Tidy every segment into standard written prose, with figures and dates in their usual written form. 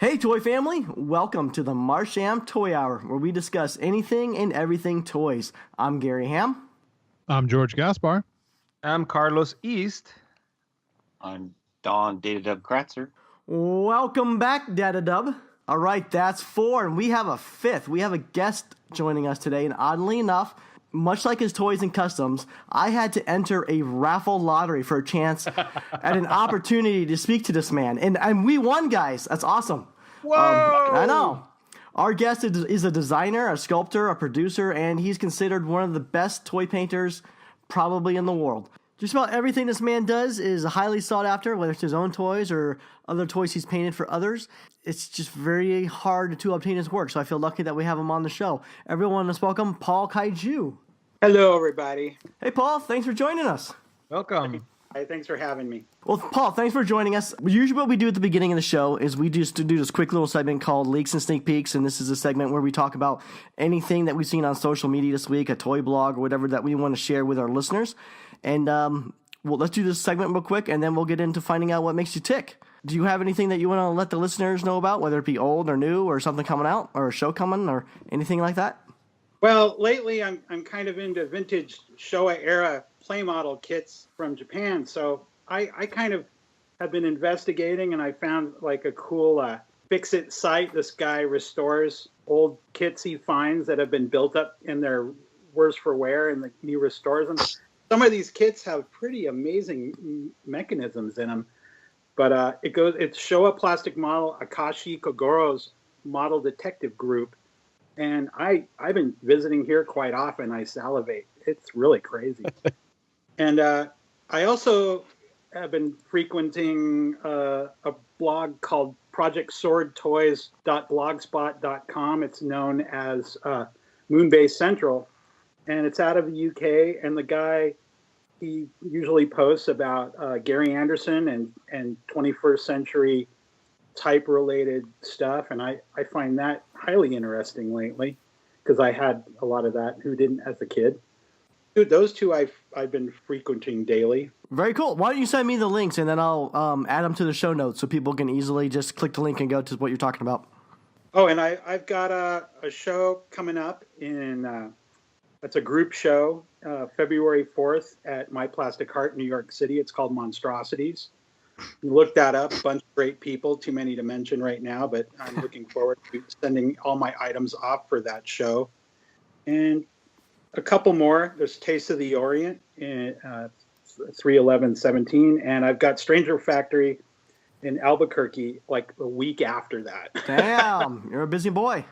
Hey toy family, welcome to the Marsham Toy Hour, where we discuss anything and everything toys. I'm Gary Ham. I'm George Gaspar. I'm Carlos East. I'm Don Datadub Kratzer. Welcome back, Datadub. All right, that's four, and we have a fifth. We have a guest joining us today, and oddly enough, much like his toys and customs, I had to enter a raffle lottery for a chance at an opportunity to speak to this man. And we won, guys. That's awesome. Whoa! I know. Our guest is a designer, a sculptor, a producer, and he's considered one of the best toy painters probably in the world. Just about everything this man does is highly sought after, whether it's his own toys or other toys he's painted for others. It's just very hard to obtain his work, so I feel lucky that we have him on the show. Everyone, let's welcome Paul Kaiju. Hello, everybody. Hey, Paul, thanks for joining us. Welcome. Hi, thanks for having me. Well, Paul, thanks for joining us. Usually what we do at the beginning of the show is we just do this quick little segment called Leaks and Sneak Peeks, and this is a segment where we talk about anything that we've seen on social media this week, a toy blog, or whatever that we want to share with our listeners. And well, let's do this segment real quick, and then we'll get into finding out what makes you tick. Do you have anything that you want to let the listeners know about, whether it be old or new, or something coming out, or a show coming, or anything like that? Well, lately I'm kind of into vintage Showa era play model kits from Japan, so I kind of have been investigating, and I found like a cool fix-it site. This guy restores old kits he finds that have been built up in their worse for wear, and he restores them. Some of these kits have pretty amazing mechanisms in them, but it's Showa plastic model Akashi Kogoro's model detective group, and I've been visiting here quite often. I salivate. It's really crazy. And I also have been frequenting a blog called projectswordtoys.blogspot.com. It's known as Moonbase Central, and it's out of the UK. And the guy, he usually posts about Gary Anderson and 21st century type related stuff. And I find that highly interesting lately because I had a lot of that. Who didn't as a kid? Those two I've been frequenting daily. Very cool. Why don't you send me the links, and then I'll add them to the show notes so people can easily just click the link and go to what you're talking about. Oh, and I've got a show coming up in, it's a group show, February 4th at My Plastic Heart, New York City. It's called Monstrosities. You look that up. A bunch of great people, too many to mention right now, but I'm looking forward to sending all my items off for that show. And a couple more. There's Taste of the Orient in 3/11/17, and I've got Stranger Factory in Albuquerque like a week after that. Damn, you're a busy boy.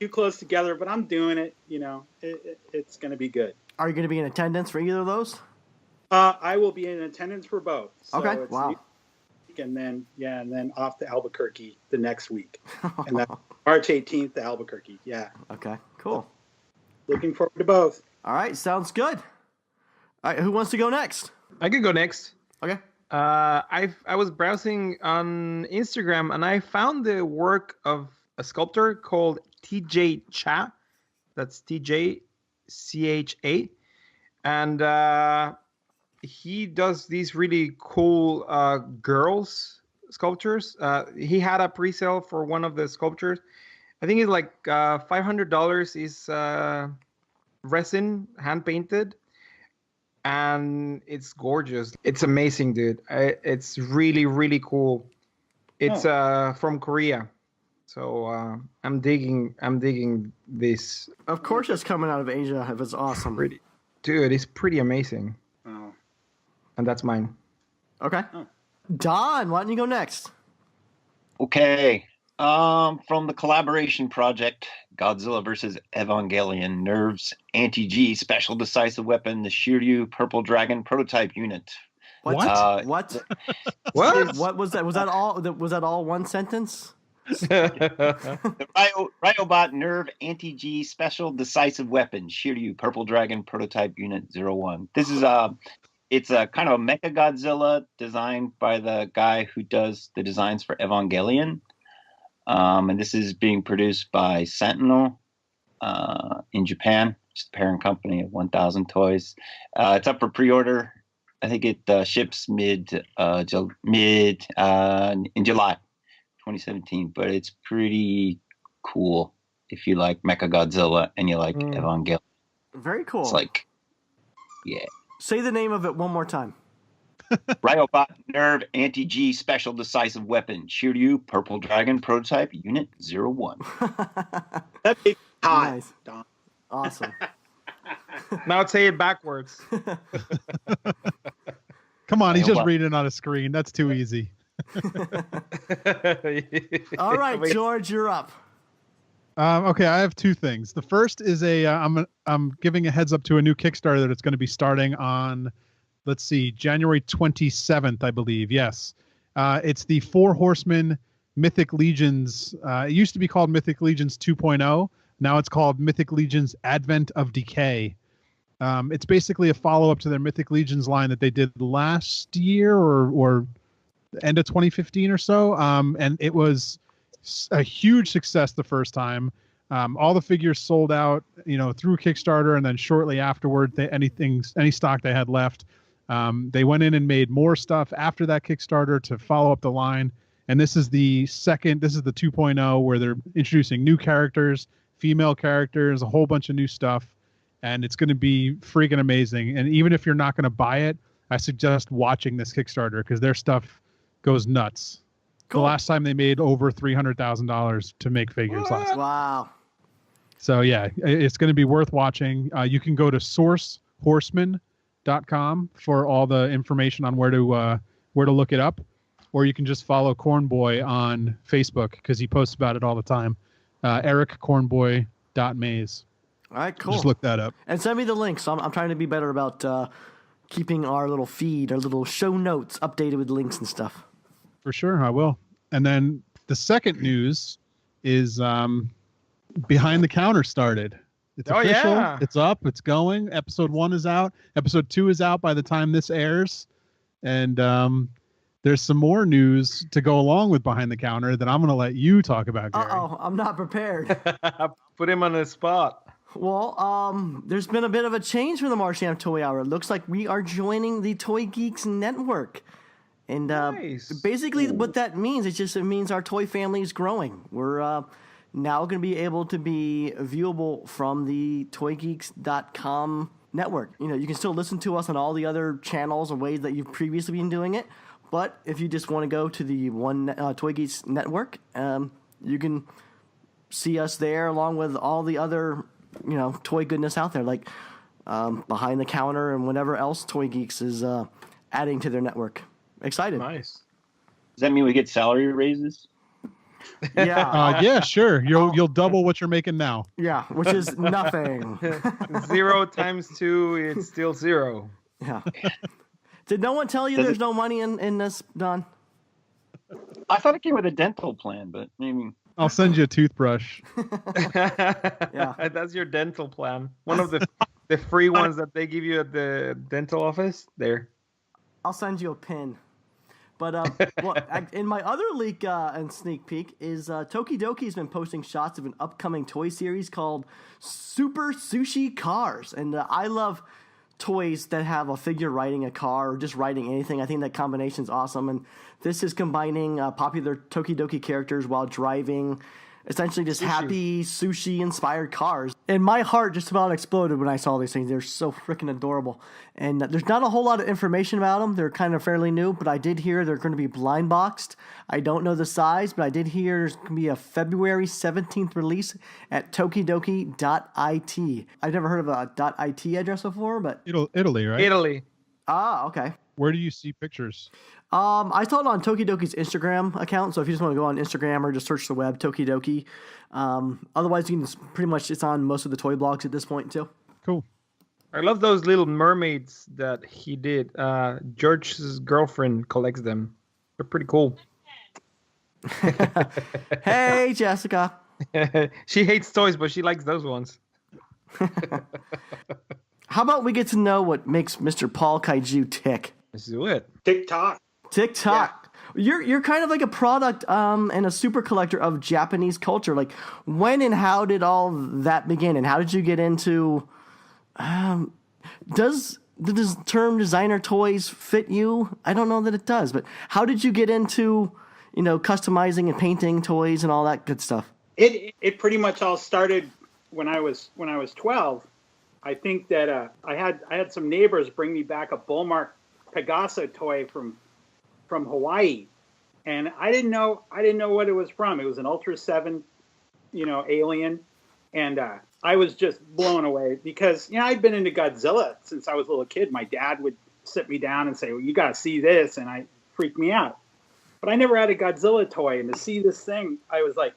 Too close together, but I'm doing it. It's going to be good. Are you going to be in attendance for either of those? I will be in attendance for both. So Okay, it's wow. And then off to Albuquerque the next week, and then March 18th to Albuquerque. Yeah. Okay, cool. Looking forward to both. All right, sounds good. All right, who wants to go next? I could go next. Okay. I was browsing on Instagram and I found the work of a sculptor called TJ Cha. That's TJCHA, and he does these really cool girls sculptures. He had a pre-sale for one of the sculptures. I think it's like $500 is resin, hand painted, and it's gorgeous. It's amazing, dude. It's really, really cool. It's from Korea, so I'm digging this. Of course, it's coming out of Asia. If it's awesome, Dude, it's pretty amazing. Oh. And that's mine. Okay. Don, why don't you go next? Okay. From the collaboration project, Godzilla vs. Evangelion, Nerve's Anti-G Special Decisive Weapon, the Shiryu Purple Dragon Prototype Unit. What? What? What was that? Was that all? Was that all one sentence? The Ryobot Nerve Anti-G Special Decisive Weapon, Shiryu Purple Dragon Prototype Unit 01. This is it's a kind of a Mecha Godzilla designed by the guy who does the designs for Evangelion. And this is being produced by Sentinel in Japan, which is the parent company of 1000 Toys. It's up for pre-order. I think it ships mid in July 2017, but it's pretty cool if you like Mechagodzilla and you like Evangelion. Very cool. It's like, yeah. Say the name of it one more time. Ryobot Nerve Anti-G Special Decisive Weapon. Shiryu Purple Dragon Prototype Unit 01. That'd be hot. Nice. Don. Awesome. Now say it backwards. Come on, he's just Ryobot. reading it on a screen. That's too easy. All right, George, you're up. Okay, I have two things. The first is I'm giving a heads up to a new Kickstarter that's going to be starting on, let's see, January 27th, I believe. Yes. It's the Four Horsemen Mythic Legions. It used to be called Mythic Legions 2.0. Now it's called Mythic Legions Advent of Decay. It's basically a follow-up to their Mythic Legions line that they did last year or the end of 2015 or so. And it was a huge success the first time. All the figures sold out, through Kickstarter, and then shortly afterward, any stock they had left, they went in and made more stuff after that Kickstarter to follow up the line. And this is the 2.0, where they're introducing new characters, female characters, a whole bunch of new stuff, and it's going to be freaking amazing. And even if you're not going to buy it, I suggest watching this Kickstarter because their stuff goes nuts. Cool. The last time they made over $300,000 to make figures last. Wow. So yeah, it's going to be worth watching. You can go to sourcehorseman.com for all the information on where to look it up, or you can just follow Cornboy on Facebook because he posts about it all the time. EricCornboy.maze. All right, cool. Just look that up. And send me the links. I'm trying to be better about keeping our little feed, our little show notes updated with links and stuff. For sure, I will. And then the second news is Behind the Counter started. It's official. Yeah. It's up. It's going. Episode 1 is out. Episode 2 is out by the time this airs. And there's some more news to go along with Behind the Counter that I'm going to let you talk about, Gary. Uh-oh, I'm not prepared. Put him on the spot. Well, there's been a bit of a change for the Marsham Toy Hour. It looks like we are joining the ToyGeeks Network. And Nice. basically what that means, it means our toy family is growing. We're now going to be able to be viewable from the ToyGeeks.com network. You can still listen to us on all the other channels and ways that you've previously been doing it. But if you just want to go to the one ToyGeeks network, you can see us there along with all the other, toy goodness out there, like Behind the Counter and whatever else ToyGeeks is adding to their network. Excited. Nice. Does that mean we get salary raises? Yeah. Yeah, sure. You'll double what you're making now. Yeah, which is nothing. 0 times 2, it's still 0. Yeah. Did no one tell you there's no money in this, Don? I thought it came with a dental plan, but maybe. I'll send you a toothbrush. Yeah. That's your dental plan. One of the free ones that they give you at the dental office. There. I'll send you a pin. But in my other leak and sneak peek is Tokidoki's been posting shots of an upcoming toy series called Super Sushi Cars. And I love toys that have a figure riding a car or just riding anything. I think that combination's awesome. And this is combining popular Tokidoki characters while driving essentially just happy sushi-inspired cars. And my heart just about exploded when I saw these things. They're so freaking adorable. And there's not a whole lot of information about them. They're kind of fairly new, but I did hear they're going to be blind boxed. I don't know the size, but I did hear there's going to be a February 17th release at tokidoki.it. I've never heard of a .it address before, but... Italy, right? Italy. Ah, okay. Where do you see pictures? I saw it on Tokidoki's Instagram account, so if you just want to go on Instagram or just search the web, Tokidoki. Otherwise, you can pretty much, it's on most of the toy blogs at this point, too. Cool. I love those little mermaids that he did. George's girlfriend collects them. They're pretty cool. Hey, Jessica. She hates toys, but she likes those ones. How about we get to know what makes Mr. Paul Kaiju tick? Let's do it. TikTok. TikTok. You're kind of like a product and a super collector of Japanese culture. Like, when and how did all that begin, and how did you get into? Does the term designer toys fit you? I don't know that it does, but how did you get into, customizing and painting toys and all that good stuff? It pretty much all started when I was 12. I think that I had some neighbors bring me back a Bullmark Pegaso toy from Hawaii, and I didn't know what it was from. It was an Ultra 7, alien, and I was just blown away because I'd been into Godzilla since I was a little kid. My dad would sit me down and say, "Well, you got to see this," and I freaked me out. But I never had a Godzilla toy, and to see this thing, I was like,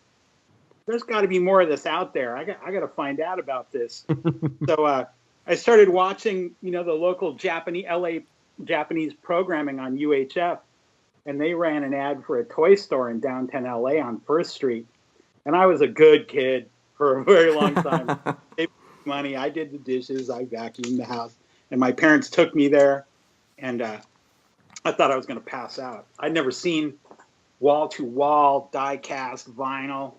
there's got to be more of this out there. I got to find out about this. So I started watching, the local LA Japanese programming on UHF, and they ran an ad for a toy store in downtown LA on First Street. And I was a good kid for a very long time. They paid money. I did the dishes. I vacuumed the house. And my parents took me there, and I thought I was going to pass out. I'd never seen wall-to-wall, die-cast, vinyl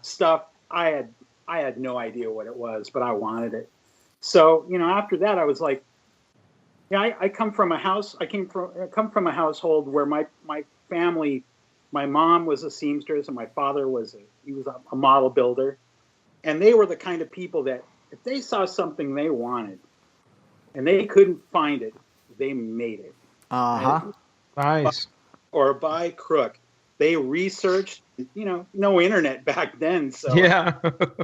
stuff. I had no idea what it was, but I wanted it. So after that, I was like, I come from a household where my family, my mom was a seamstress and my father was a model builder, and they were the kind of people that if they saw something they wanted and they couldn't find it, they made it. Nice. Or by crook. They researched, no internet back then. So yeah,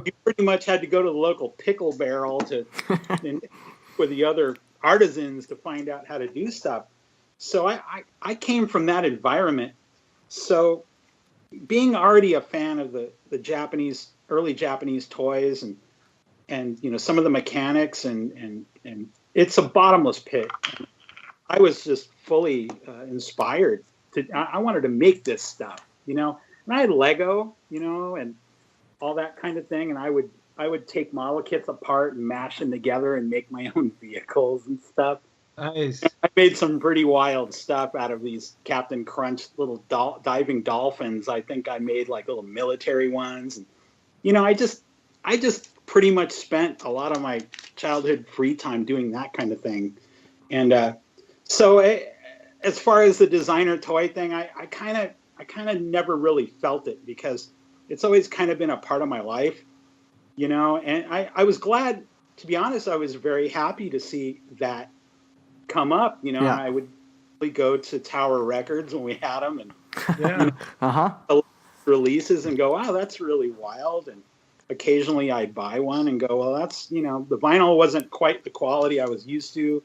you pretty much had to go to the local pickle barrel for the other artisans to find out how to do stuff. So I came from that environment. So being already a fan of the early Japanese toys and some of the mechanics and it's a bottomless pit. I was just fully inspired. I wanted to make this stuff, and I had Lego, and all that kind of thing. And I would take model kits apart and mash them together and make my own vehicles and stuff. Nice. I made some pretty wild stuff out of these Captain Crunch little diving dolphins. I think I made like little military ones. And, I just pretty much spent a lot of my childhood free time doing that kind of thing. And as far as the designer toy thing, I kind of never really felt it because it's always kind of been a part of my life, and I was glad, to be honest. I was very happy to see that come up. I would go to Tower Records when we had them and releases and go, wow, that's really wild. And occasionally I'd buy one and go, well, that's, the vinyl wasn't quite the quality I was used to.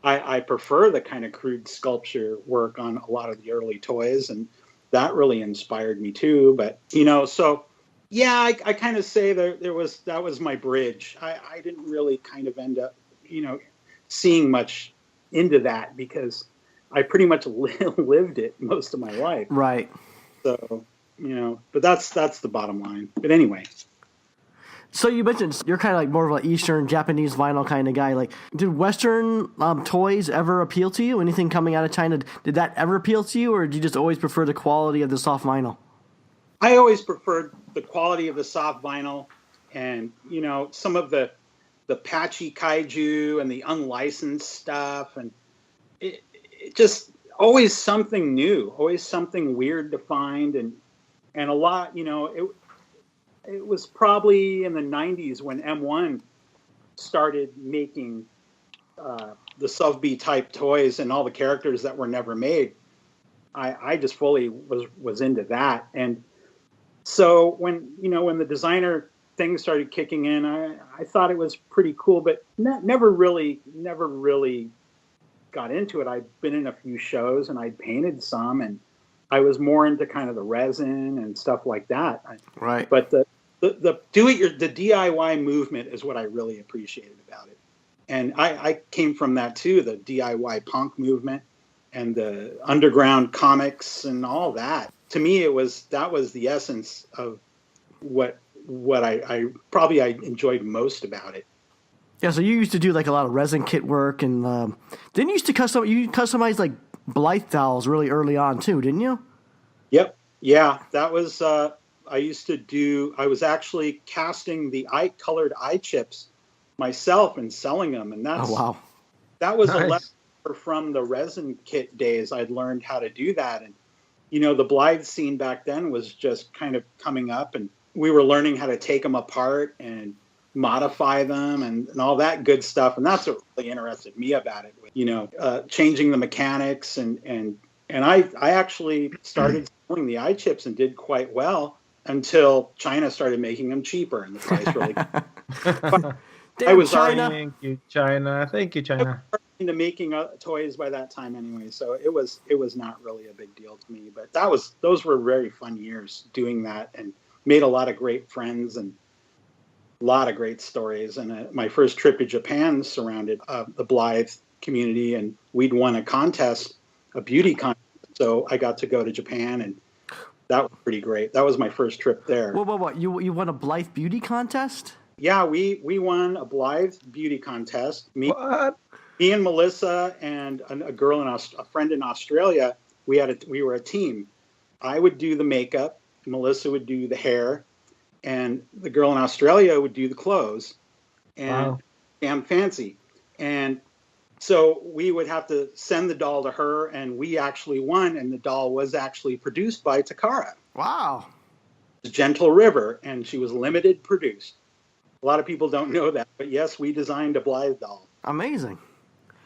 I prefer the kind of crude sculpture work on a lot of the early toys, and that really inspired me too. But so yeah, I kind of say that was my bridge. I didn't really kind of end up seeing much into that because I pretty much lived it most of my life. Right. So but that's the bottom line. But anyway. So you mentioned you're kind of like more of an Eastern Japanese vinyl kind of guy. Like, did Western toys ever appeal to you? Anything coming out of China, did that ever appeal to you, or did you just always prefer the quality of the soft vinyl? I always preferred the quality of the soft vinyl, and some of the patchy kaiju and the unlicensed stuff, and it just always something new, always something weird to find, and a lot. It was probably in the 90s when M1 started making the Sculpey type toys and all the characters that were never made. I just fully was into that. And so when the designer thing started kicking in, I thought it was pretty cool, but never really got into it. I'd been in a few shows and I'd painted some, and I was more into kind of the resin and stuff like that. Right. But the DIY movement is what I really appreciated about it. And I came from that too, the DIY punk movement and the underground comics and all that. To me, that was the essence of what I enjoyed most about it. Yeah, so you used to do like a lot of resin kit work, and didn't you used to customize like Blythe dolls really early on too, didn't you? Yep. Yeah, that was I was actually casting the colored eye chips myself and selling them, and that was nice. A lesson from the resin kit days. I'd learned how to do that, and the Blythe scene back then was just kind of coming up, and we were learning how to take them apart and modify them and all that good stuff. And that's what really interested me about it, changing the mechanics. And I actually started selling the iChips and did quite well until China started making them cheaper and the price really. Damn, I was China. Thank you, China. Thank you, China. into making toys by that time anyway, so it was not really a big deal to me. But those were very fun years doing that, and made a lot of great friends and a lot of great stories. And my first trip to Japan surrounded the Blythe community, and we'd won a contest, a beauty contest. So I got to go to Japan, and that was pretty great. That was my first trip there. What? You won a Blythe beauty contest? Yeah, we won a Blythe beauty contest. What? Me and Melissa and a friend in Australia, we were a team. I would do the makeup, Melissa would do the hair, and the girl in Australia would do the clothes. And Wow. damn fancy. And so we would have to send the doll to her, and we actually won, and the doll was actually produced by Takara. Wow. Gentle River, and she was limited produced. A lot of people don't know that, but yes, we designed a Blythe doll. Amazing.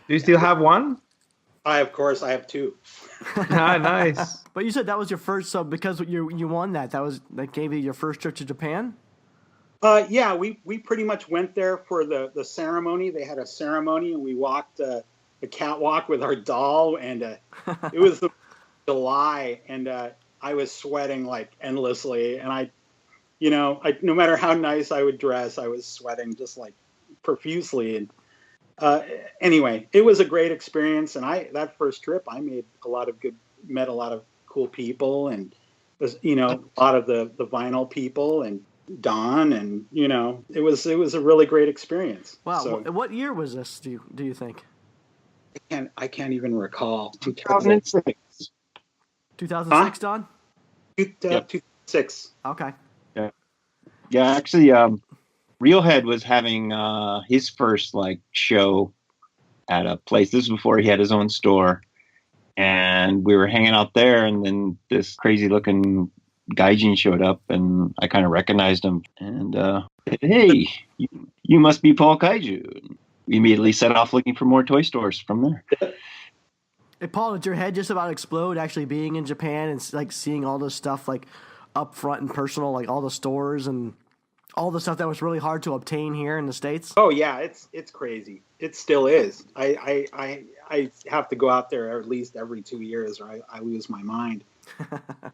Do you still have one? Of course, I have two. Nice. But you said that was your first, so because you won that gave you your first trip to Japan? Yeah, we pretty much went there for the ceremony. They had a ceremony, and we walked the catwalk with our doll, and it was July, and I was sweating like endlessly, and I no matter how nice I would dress, I was sweating just like profusely. And anyway, it was a great experience, and that first trip, I met a lot of cool people, and a lot of the vinyl people, and Don, and it was a really great experience. Wow. So, What year was this? Do you think? I can't even recall. 2006. 2006, Don? 2006. Okay. Yeah, actually, Reelhead was having his first show at a place. This was before he had his own store, and we were hanging out there, and then this crazy looking gaijin showed up, and I kind of recognized him, and hey, you must be Paul Kaiju. We immediately set off looking for more toy stores from there. Hey, Paul, did your head just about explode actually being in Japan and seeing all this stuff up front and personal, all the stores and all the stuff that was really hard to obtain here in the States? Oh yeah, it's crazy. It still is. I have to go out there at least every 2 years, or I lose my mind.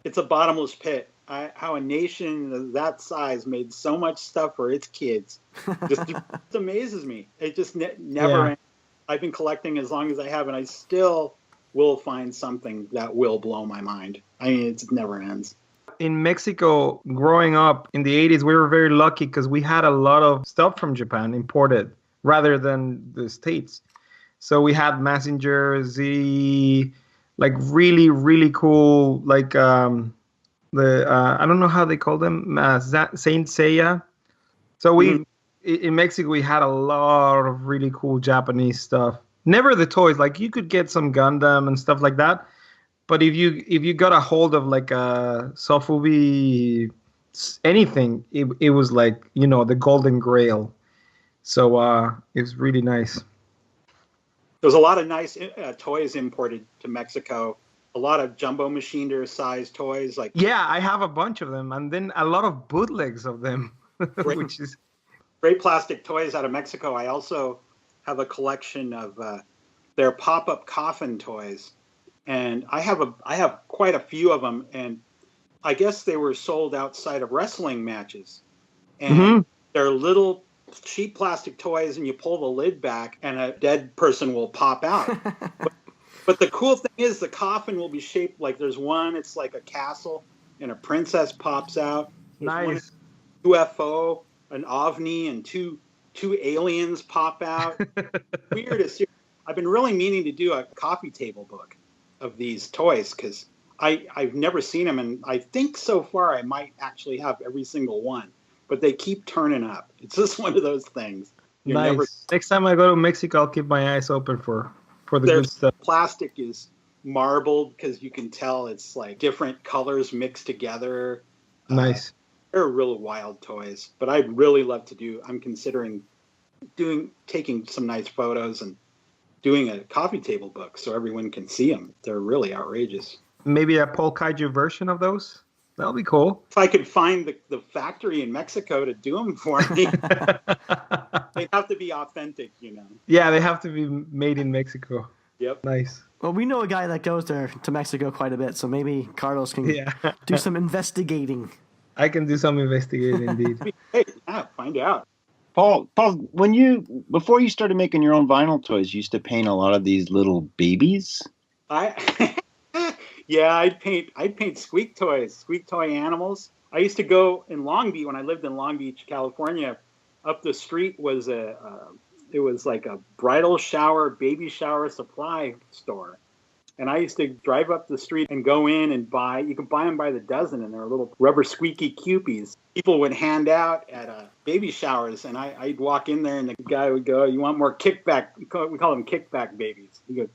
It's a bottomless pit. How a nation of that size made so much stuff for its kids just amazes me. It just never ends. I've been collecting as long as I have, and I still will find something that will blow my mind. I mean, it never ends. In Mexico, growing up in the 80s, we were very lucky because we had a lot of stuff from Japan imported rather than the States. So we had Messenger Z, really, really cool, I don't know how they call them, Saint Seiya. So in Mexico, we had a lot of really cool Japanese stuff. Never the toys, you could get some Gundam and stuff like that. But if you got a hold of a Sofubi anything, it was the golden grail. So it was really nice. There's a lot of nice toys imported to Mexico. A lot of jumbo machinery size toys. Yeah, I have a bunch of them, and then a lot of bootlegs of them, which is great plastic toys out of Mexico. I also have a collection of their pop-up coffin toys. And I have quite a few of them, and I guess they were sold outside of wrestling matches. And they're little cheap plastic toys, and you pull the lid back, and a dead person will pop out. but the cool thing is, the coffin will be shaped there's one. It's like a castle, and a princess pops out. There's nice. One UFO, an OVNI, and two aliens pop out. Weirdest. I've been really meaning to do a coffee table book of these toys because I've never seen them, and I think so far I might actually have every single one, but they keep turning up. It's just one of those things. Nice. Next time I go to Mexico, I'll keep my eyes open for the good stuff. Plastic is marbled because you can tell it's like different colors mixed together. Nice. They're really wild toys, but I'd really love to do. I'm considering taking some nice photos and doing a coffee table book so everyone can see them. They're really outrageous. Maybe a Paul Kaiju version of those. That'll be cool. If I could find the factory in Mexico to do them for me, they have to be authentic, you know. Yeah, they have to be made in Mexico. Yep. Nice. Well, we know a guy that goes there to Mexico quite a bit, so maybe Carlos can do some investigating. I can do some investigating indeed. Hey, yeah, find out. Paul, before you started making your own vinyl toys, you used to paint a lot of these little babies. Yeah, I'd paint squeak toy animals. I used to go in Long Beach when I lived in Long Beach, California. Up the street was it was like a bridal shower, baby shower supply store. And I used to drive up the street and go in and you can buy them by the dozen, and they're little rubber squeaky cupies. People would hand out at baby showers, and I'd walk in there, and the guy would go, "You want more kickback?" We call them kickback babies. He goes,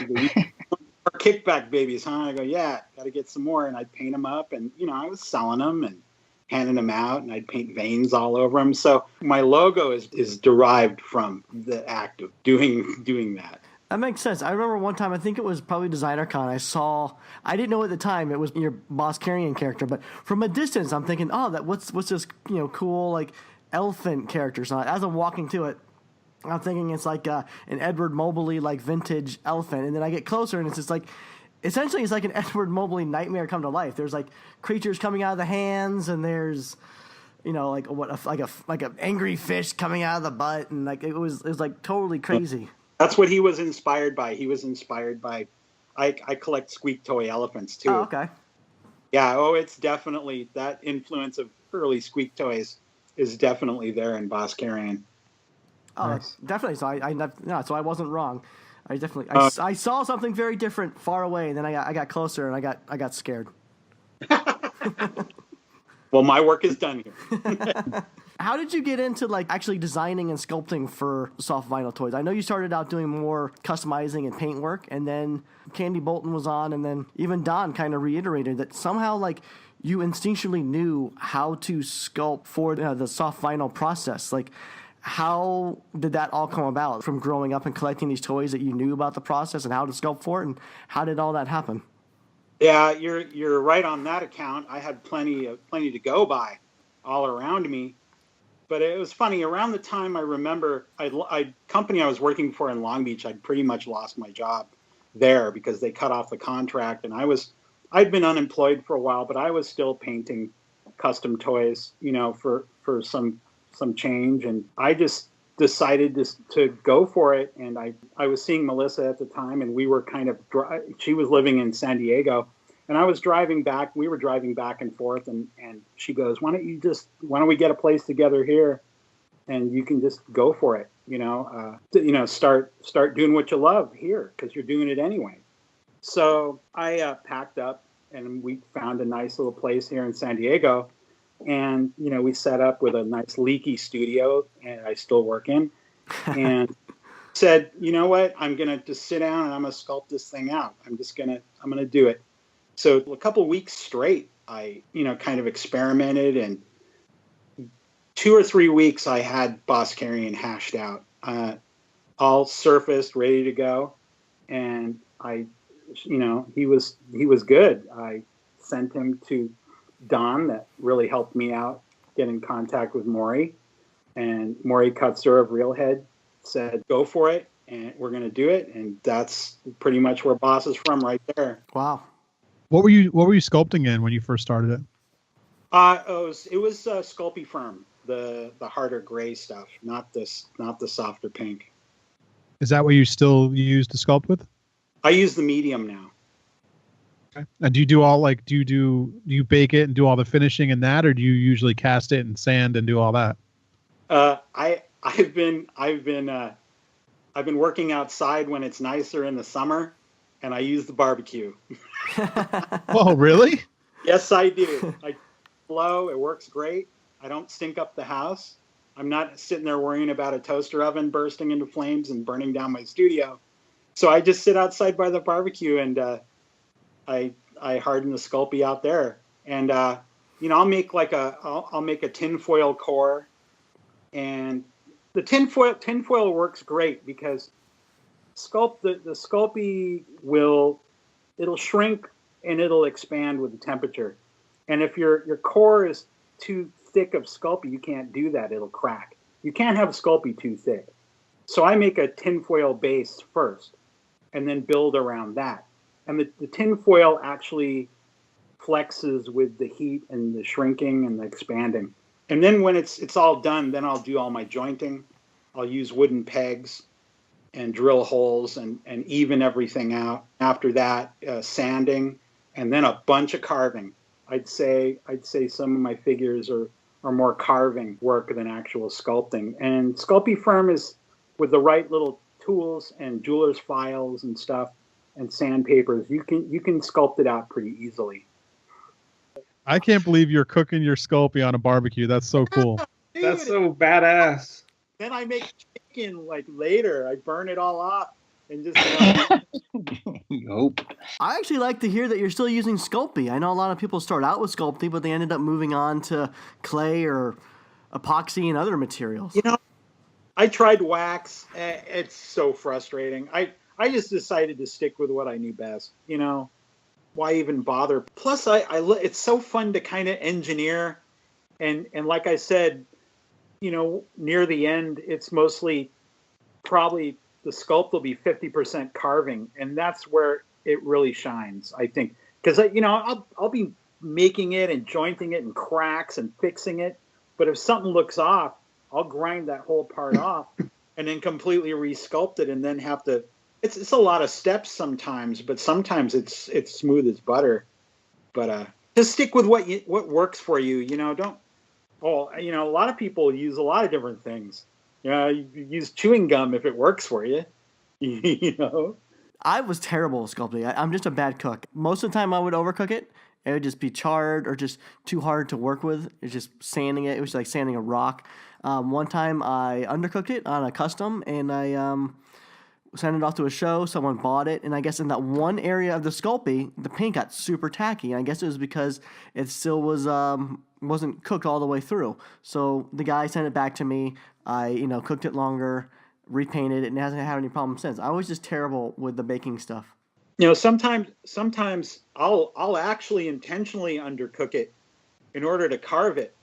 "More kickback babies, huh?" I go, "Yeah, got to get some more." And I'd paint them up, and I was selling them and handing them out, and I'd paint veins all over them. So my logo is derived from the act of doing that. That makes sense. I remember one time, I think it was probably DesignerCon, I didn't know at the time it was your Boss Carrion character, but from a distance, I'm thinking, oh, what's this, cool, like, elephant character. So as I'm walking to it, I'm thinking it's like an Edward Mobley, like, vintage elephant. And then I get closer, and it's just like, essentially it's like an Edward Mobley nightmare come to life. There's, like, creatures coming out of the hands, and there's, like an angry fish coming out of the butt, and, like, it was like, totally crazy. That's what he was inspired by. He was inspired by, I collect squeak toy elephants too. Oh, okay. Yeah, it's definitely, that influence of early squeak toys is definitely there in Boss Carrion. Oh, Nice. Definitely. So so I wasn't wrong. I definitely, I saw something very different far away, and then I got closer, and I got scared. Well, my work is done here. How did you get into like actually designing and sculpting for soft vinyl toys? I know you started out doing more customizing and paint work, and then Candy Bolton was on, and then even Don kind of reiterated that somehow like you instinctually knew how to sculpt for the soft vinyl process. Like, how did that all come about from growing up and collecting these toys, that you knew about the process and how to sculpt for it, and how did all that happen? Yeah, you're right on that account. I had plenty to go by all around me. But it was funny, around the time I remember, company I was working for in Long Beach, I'd pretty much lost my job there because they cut off the contract. And I'd been unemployed for a while, but I was still painting custom toys, for some change. And I just decided to go for it. And I was seeing Melissa at the time, and we were she was living in San Diego. And I was driving back. We were driving back and forth, and she goes, "Why don't we get a place together here, and you can just go for it, start doing what you love here because you're doing it anyway." So I packed up, and we found a nice little place here in San Diego, and we set up with a nice leaky studio, and I still work in, and said, "You know what? I'm gonna just sit down and I'm gonna sculpt this thing out. I'm gonna do it." So a couple of weeks straight, I, kind of experimented, and 2 or 3 weeks I had Boss Carrion hashed out, all surfaced, ready to go. And he was good. I sent him to Don, that really helped me out, get in contact with Maury, and Maury Kutzer of Reelhead said, "Go for it, and we're going to do it." And that's pretty much where Boss is from right there. Wow. What were you sculpting in when you first started it? It was Sculpey firm, the harder gray stuff, not the softer pink. Is that what you still use to sculpt with? I use the medium now. Okay. And do you do all do you bake it and do all the finishing in that, or do you usually cast it and sand and do all that? I've been working outside when it's nicer in the summer, and I use the barbecue. Oh, really? Yes, I do. I blow. It works great. I don't stink up the house. I'm not sitting there worrying about a toaster oven bursting into flames and burning down my studio. So I just sit outside by the barbecue and I harden the Sculpey out there. And I'll make I'll make a tinfoil core, and the tinfoil works great because the Sculpey it'll shrink and it'll expand with the temperature. And if your core is too thick of Sculpey, you can't do that. It'll crack. You can't have Sculpey too thick. So I make a tinfoil base first and then build around that. And the tinfoil actually flexes with the heat and the shrinking and the expanding. And then when it's all done, then I'll do all my jointing. I'll use wooden pegs and drill holes and even everything out. After that, sanding, and then a bunch of carving. I'd say some of my figures are more carving work than actual sculpting. And Sculpey Firm is, with the right little tools and jeweler's files and stuff and sandpapers, you can sculpt it out pretty easily. I can't believe you're cooking your Sculpey on a barbecue. That's so cool. Dude, That's so badass. then I make chicken later. I burn it all off and just Nope. I actually like to hear that you're still using Sculpey. I know a lot of people start out with Sculpey, but they ended up moving on to clay or epoxy and other materials. I tried wax. It's so frustrating. I just decided to stick with what I knew best. Why even bother? Plus, it's so fun to kind of engineer, and like I said, near the end, it's mostly probably the sculpt will be 50% carving, and that's where it really shines, I think, because I'll be making it and jointing it and cracks and fixing it, but if something looks off, I'll grind that whole part off and then completely resculpt it, and then have to. It's a lot of steps sometimes, but sometimes it's smooth as butter. But just stick with what works for you. Don't. A lot of people use a lot of different things. You use chewing gum if it works for you. I was terrible at sculpting. I'm just a bad cook. Most of the time I would overcook it. It would just be charred or just too hard to work with. It's just sanding it. It was like sanding a rock. One time I undercooked it on a custom, and I sent it off to a show. Someone bought it, and I guess in that one area of the Sculpey, the paint got super tacky. And I guess it was because it still wasn't cooked all the way through. So the guy sent it back to me. I cooked it longer, repainted it, and it hasn't had any problem since. I was just terrible with the baking stuff. Sometimes I'll actually intentionally undercook it in order to carve it,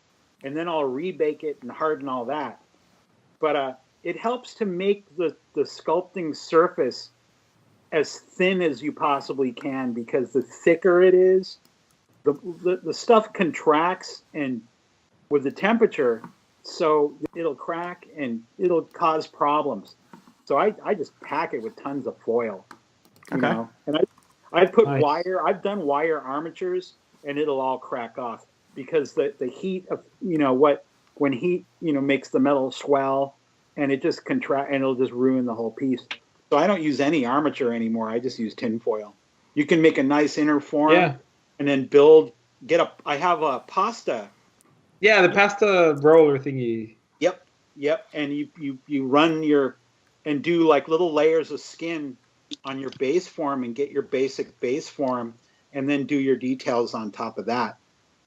and then I'll rebake it and harden all that. But it helps to make the sculpting surface as thin as you possibly can, because the thicker it is, the stuff contracts and with the temperature, so it'll crack and it'll cause problems. So I just pack it with tons of foil. And I put Nice. wire. I've done wire armatures, and it'll all crack off because the heat of when heat makes the metal swell, and it just contract, and it'll just ruin the whole piece. So I don't use any armature anymore. I just use tinfoil. You can make a nice inner form, and then I have a pasta. Yeah, the pasta roller thingy. Yep. And you run and do like little layers of skin on your base form and get your basic base form, and then do your details on top of that.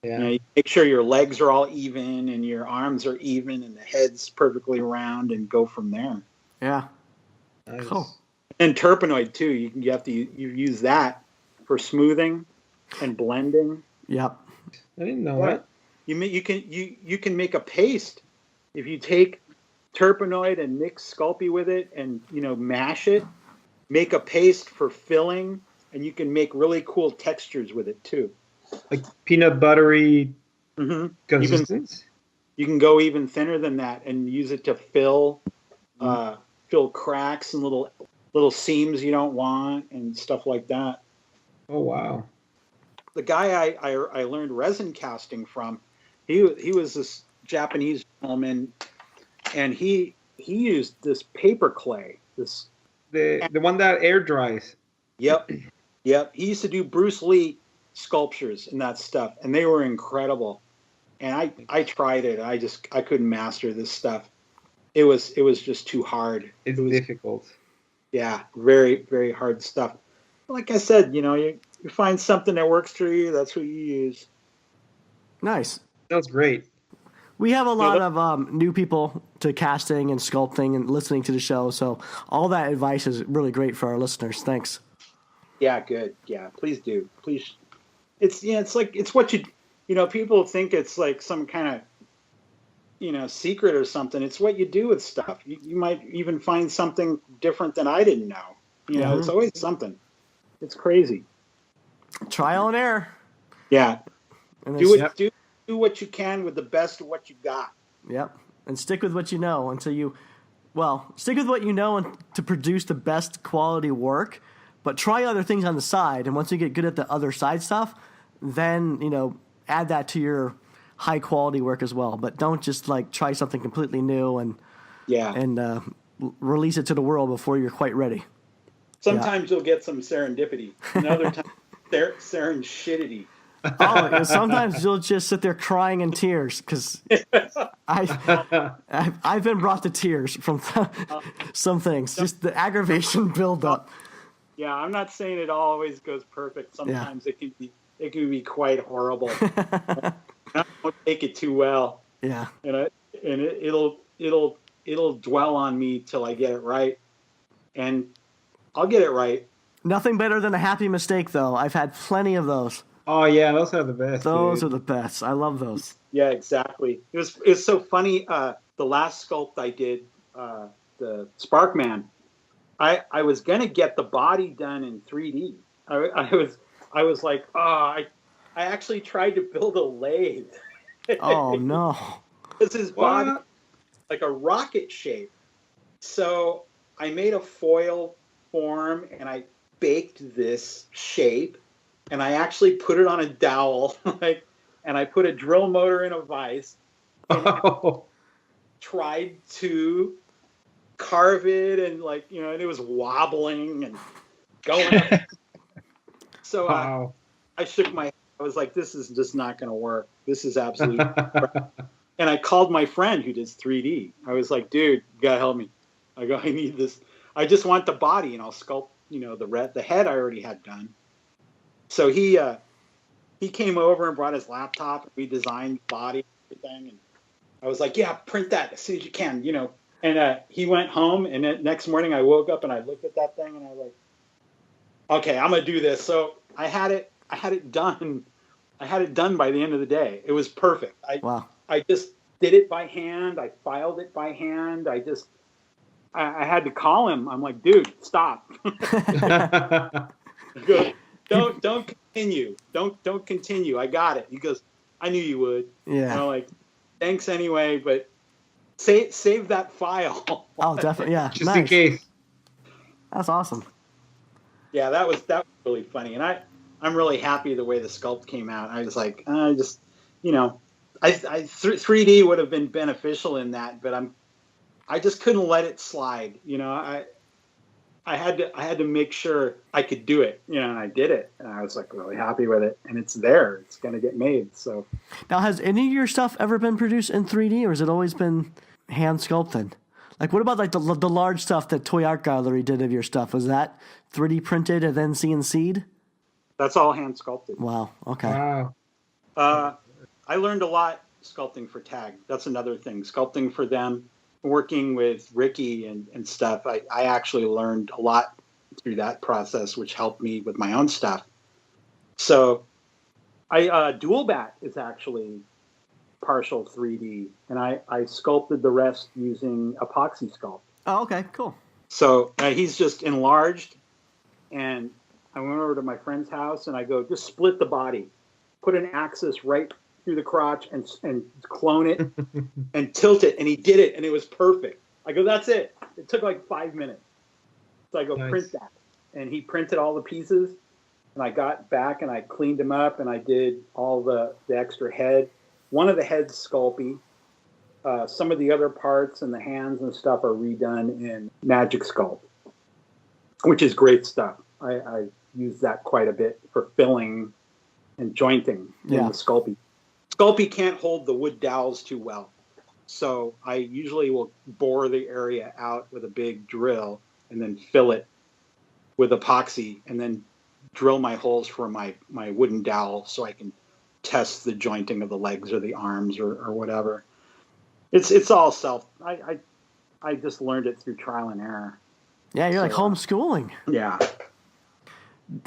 Yeah. You make sure your legs are all even and your arms are even and the head's perfectly round, and go from there. Yeah. Nice. Cool. And turpenoid too. You use that for smoothing and blending. Yep. I didn't know that. You can make a paste if you take turpenoid and mix Sculpey with it and mash it. Make a paste for filling, and you can make really cool textures with it too. Like peanut buttery consistency. You can go even thinner than that and use it to fill cracks and little seams you don't want and stuff like that. Oh wow! The guy I learned resin casting from, he was this Japanese gentleman, and he used this paper clay. The one that air dries. Yep. He used to do Bruce Lee sculptures and that stuff, and they were incredible. And I tried it. I couldn't master this stuff. It was just too hard. It's difficult. Yeah, very, very hard stuff. Like I said, you find something that works for you, that's what you use. Nice. That's great. We have a lot of new people to casting and sculpting and listening to the show, so all that advice is really great for our listeners. Thanks. Yeah, good. Yeah, please do. Please. It's like, it's what people think it's like some kind of, secret or something. It's what you do with stuff. You might even find something different than I didn't know. It's always something. It's crazy. Trial and error. Yeah. And Do what you can with the best of what you got. Yep. And stick with what you know stick with what you know and to produce the best quality work, but try other things on the side. And once you get good at the other side stuff, then, add that to your high quality work as well. But don't just try something completely new and release it to the world before you're quite ready. Sometimes you'll get some serendipity. Another time, serendipity. Oh, sometimes you'll just sit there crying in tears because I've been brought to tears from some things. Just the aggravation build up. Yeah, I'm not saying it always goes perfect. Sometimes it can be quite horrible. I don't take it too well. Yeah, and it'll dwell on me till I get it right, and I'll get it right. Nothing better than a happy mistake, though. I've had plenty of those. Oh yeah, those are the best. Those are the best. I love those. Yeah, exactly. It's so funny. The last sculpt I did, the Sparkman, I was gonna get the body done in 3D. I was like, I actually tried to build a lathe. Oh no! This is body like a rocket shape. So I made a foil form and I baked this shape. And I actually put it on a dowel, and I put a drill motor in a vise, and tried to carve it, and and it was wobbling and going up. So I shook my head. I was like, this is just not going to work. This is absolutely And I called my friend who does 3D. I was like, dude, you got to help me. I go, I need this. I just want the body, and I'll sculpt, the head I already had done. So he came over and brought his laptop, and we designed the body and everything. And I was like, yeah, print that as soon as you can, And he went home, and the next morning I woke up and I looked at that thing and I was like, okay, I'm gonna do this. So I had it done. I had it done by the end of the day. It was perfect. I just did it by hand. I filed it by hand. I had to call him. I'm like, dude, stop. Don't continue. Don't continue. I got it. He goes, I knew you would. Yeah. And I'm like, thanks anyway, but save that file. Oh, definitely. Yeah. Just in case. That's awesome. Yeah, that was really funny, and I'm really happy the way the sculpt came out. I was like, I 3D would have been beneficial in that, but I just couldn't let it slide. I had to make sure I could do it, and I did it, and I was really happy with it, and it's there. It's going to get made. So now, has any of your stuff ever been produced in 3D, or has it always been hand sculpted? What about the large stuff that Toy Art Gallery did of your stuff? Was that 3D printed and then CNC'd? That's all hand sculpted. Wow. Okay. Wow. I learned a lot sculpting for Tag. That's another thing. Sculpting for them. Working with Ricky and stuff, I actually learned a lot through that process, which helped me with my own stuff. So Dual Bat is actually partial 3D, and I sculpted the rest using epoxy sculpt. Oh, okay, cool. So he's just enlarged, and I went over to my friend's house, and I go, just split the body, put an axis right through the crotch and clone it and tilt it, and he did it, and it was perfect. I go, that's it. It took 5 minutes. So I go, nice. Print that. And he printed all the pieces, and I got back and I cleaned them up, and I did all the extra head. One of the heads Sculpey. Some of the other parts and the hands and stuff are redone in Magic Sculpt, which is great stuff. I use that quite a bit for filling and jointing in the Sculpey. Sculpey can't hold the wood dowels too well. So I usually will bore the area out with a big drill and then fill it with epoxy, and then drill my holes for my wooden dowel so I can test the jointing of the legs or the arms or whatever. It's all self. I just learned it through trial and error. Yeah, you're like homeschooling. Yeah.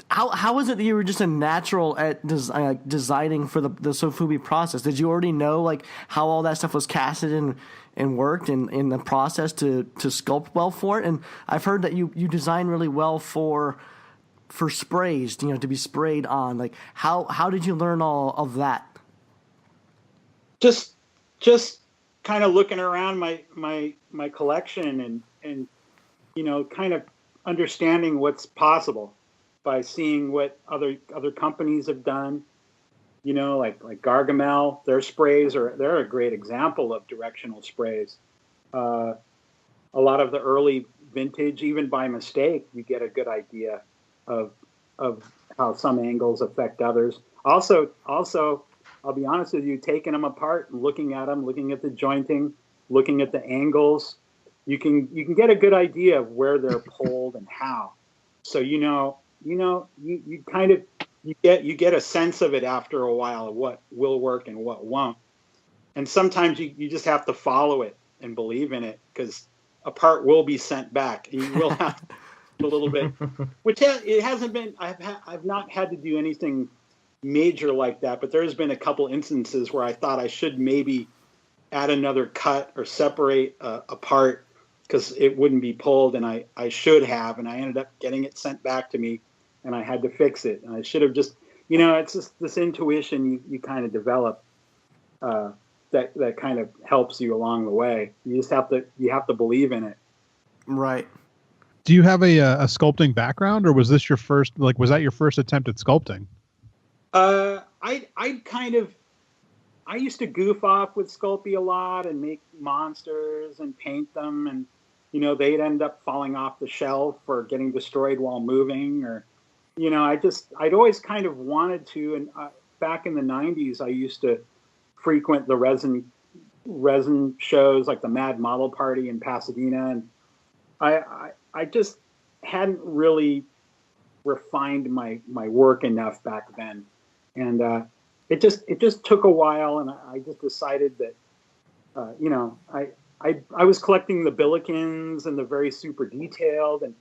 How was it that you were just a natural at designing for the sofubi process? Did you already know like how all that stuff was casted and worked in the process to sculpt well for it? And I've heard that you design really well for sprays, to be sprayed on. Like how did you learn all of that? Just kind of looking around my collection and kind of understanding what's possible by seeing what other companies have done. Like Gargamel, their sprays they're a great example of directional sprays. A lot of the early vintage, even by mistake, you get a good idea of how some angles affect others. Also, I'll be honest with you, taking them apart and looking at them, looking at the jointing, looking at the angles, you can get a good idea of where they're pulled and how. So you get a sense of it after a while of what will work and what won't. And sometimes you just have to follow it and believe in it, because a part will be sent back and you will have a little bit, which it hasn't been. I've not had to do anything major like that, but there's been a couple instances where I thought I should maybe add another cut or separate a part because it wouldn't be pulled, and I should have, and I ended up getting it sent back to me, and I had to fix it, and I should have just, it's just this intuition you kind of develop that kind of helps you along the way. You just have to believe in it. Right. Do you have a sculpting background, or was this your first? Was that your first attempt at sculpting? I used to goof off with Sculpey a lot and make monsters and paint them, and they'd end up falling off the shelf or getting destroyed while moving, or I'd always kind of wanted to. And back in the 90s, I used to frequent the resin shows like the Mad Model Party in Pasadena, and I just hadn't really refined my work enough back then, and it just took a while, and I just decided that I was collecting the Billikens and the very super detailed, and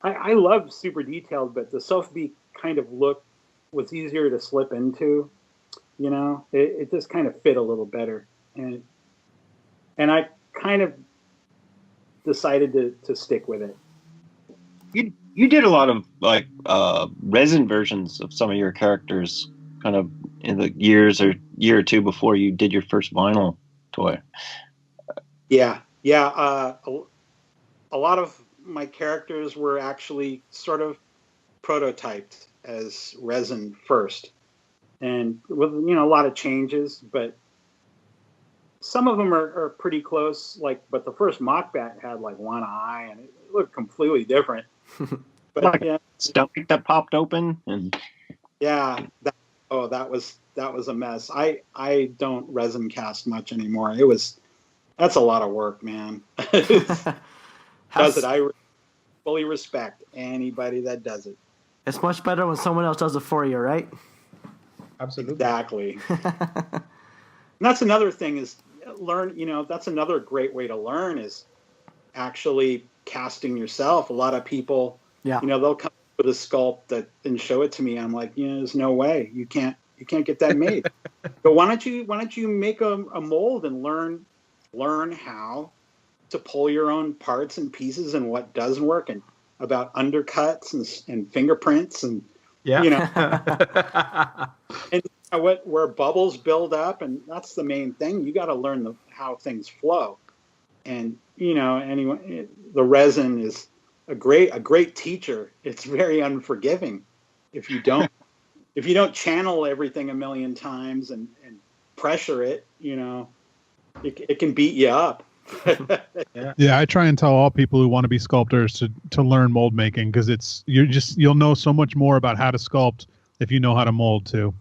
I love super detailed, but the Sotheby kind of look was easier to slip into. It just kind of fit a little better, and I kind of decided to stick with it. You did a lot of resin versions of some of your characters, kind of in the year or two before you did your first vinyl toy. Yeah. A lot of my characters were actually sort of prototyped as resin first, and with a lot of changes, but some of them are pretty close. But the first Mockbat had one eye, and it looked completely different. But stomach that popped open, and that was a mess. I don't resin cast much anymore. That's a lot of work, man. Does it? I fully respect anybody that does it. It's much better when someone else does it for you, right? Absolutely. Exactly. And that's another thing is learn. That's another great way to learn is actually casting yourself. A lot of people, they'll come with a sculpt and show it to me. I'm like, there's no way you can't get that made. But why don't you make a mold and learn how to pull your own parts and pieces and what doesn't work, and about undercuts and fingerprints and and where bubbles build up, and that's the main thing. You got to learn how things flow, and anyway, the resin is a great teacher. It's very unforgiving if you don't channel everything a million times and pressure it. It can beat you up. Yeah, I try and tell all people who want to be sculptors to learn mold making, because you'll know so much more about how to sculpt if you know how to mold too.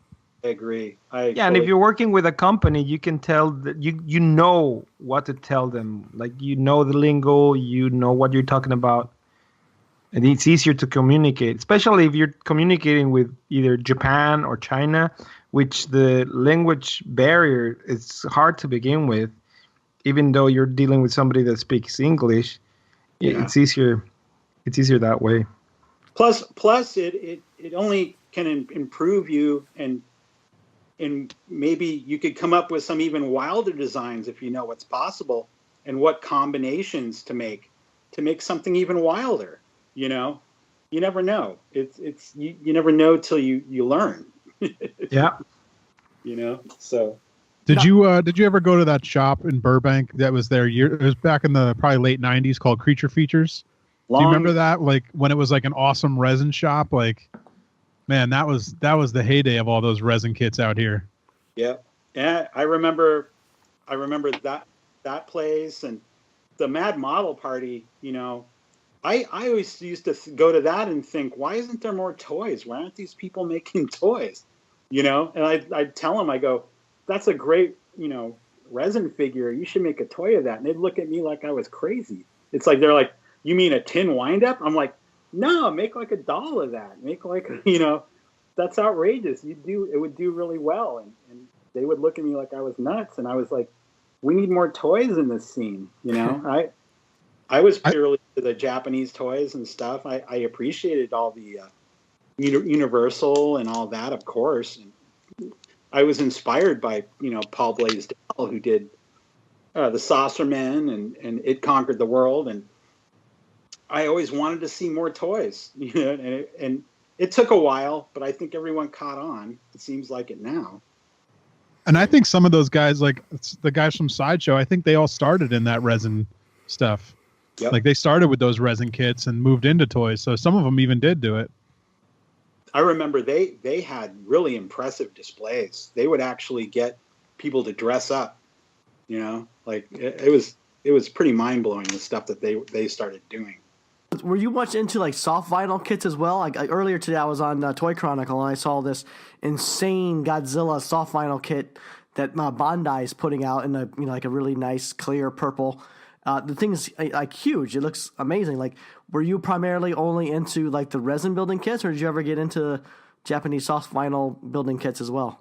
I agree. And if you're working with a company, you can tell that you know what to tell them. The lingo, you know what you're talking about. and it's easier to communicate, especially if you're communicating with either Japan or China, which the language barrier is hard to begin with. Even though you're dealing with somebody that speaks English, it's easier. It's easier that way. Plus, it only can improve you, and maybe you could come up with some even wilder designs if you know what's possible and what combinations to make something even wilder. You know, you never know. You never know till you learn. Yeah. You know, so. Did you ever go to that shop in Burbank that was there? It was back in the probably late '90s called Creature Features. Do you remember that? Like when it was like an awesome resin shop. Like, man, that was the heyday of all those resin kits out here. Yeah, yeah. I remember that place and the Mad Model Party. You know, I always used to go to that and think, why isn't there more toys? Why aren't these people making toys? You know, and I'd tell them, I go, that's a great, you know, resin figure. You should make a toy of that. And they'd look at me like I was crazy. It's like, they're like, you mean a tin wind-up? I'm like, no, make like a doll of that. Make like, you know, that's outrageous. It would do really well. And they would look at me like I was nuts. And I was like, we need more toys in this scene. You know, I was purely to the Japanese toys and stuff. I appreciated all the Universal and all that, of course. And I was inspired by, you know, Paul Blaisdell, who did the Saucermen and It Conquered the World. And I always wanted to see more toys, you know, and it took a while, but I think everyone caught on. It seems like it now. And I think some of those guys, like the guys from Sideshow, I think they all started in that resin stuff. Yep. Like they started with those resin kits and moved into toys. So some of them even did do it. I remember they had really impressive displays. They would actually get people to dress up, you know, like it was pretty mind blowing, the stuff that they started doing. Were you much into like soft vinyl kits as well? Like earlier today, I was on Toy Chronicle and I saw this insane Godzilla soft vinyl kit that Bandai is putting out in like a really nice clear purple. The thing is like huge. It looks amazing. Like, were you primarily only into like the resin building kits, or did you ever get into Japanese soft vinyl building kits as well?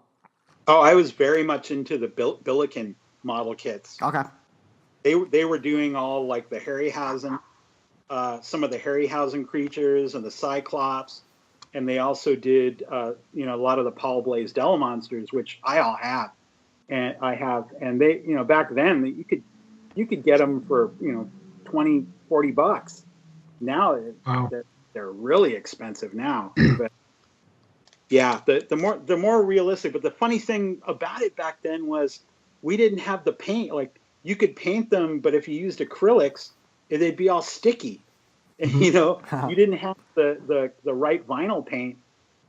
Oh, I was very much into the Billiken model kits. Okay. They were doing all like the Harryhausen, some of the Harryhausen creatures and the Cyclops, and they also did you know, a lot of the Paul Blaisdell monsters, which I all have, and they, you know, back then you could get them for, you know, $20-$40. Now they're really expensive now. But yeah, the more realistic. But the funny thing about it back then was we didn't have the paint. Like, you could paint them, but if you used acrylics, they'd be all sticky. And, you know, you didn't have the right vinyl paint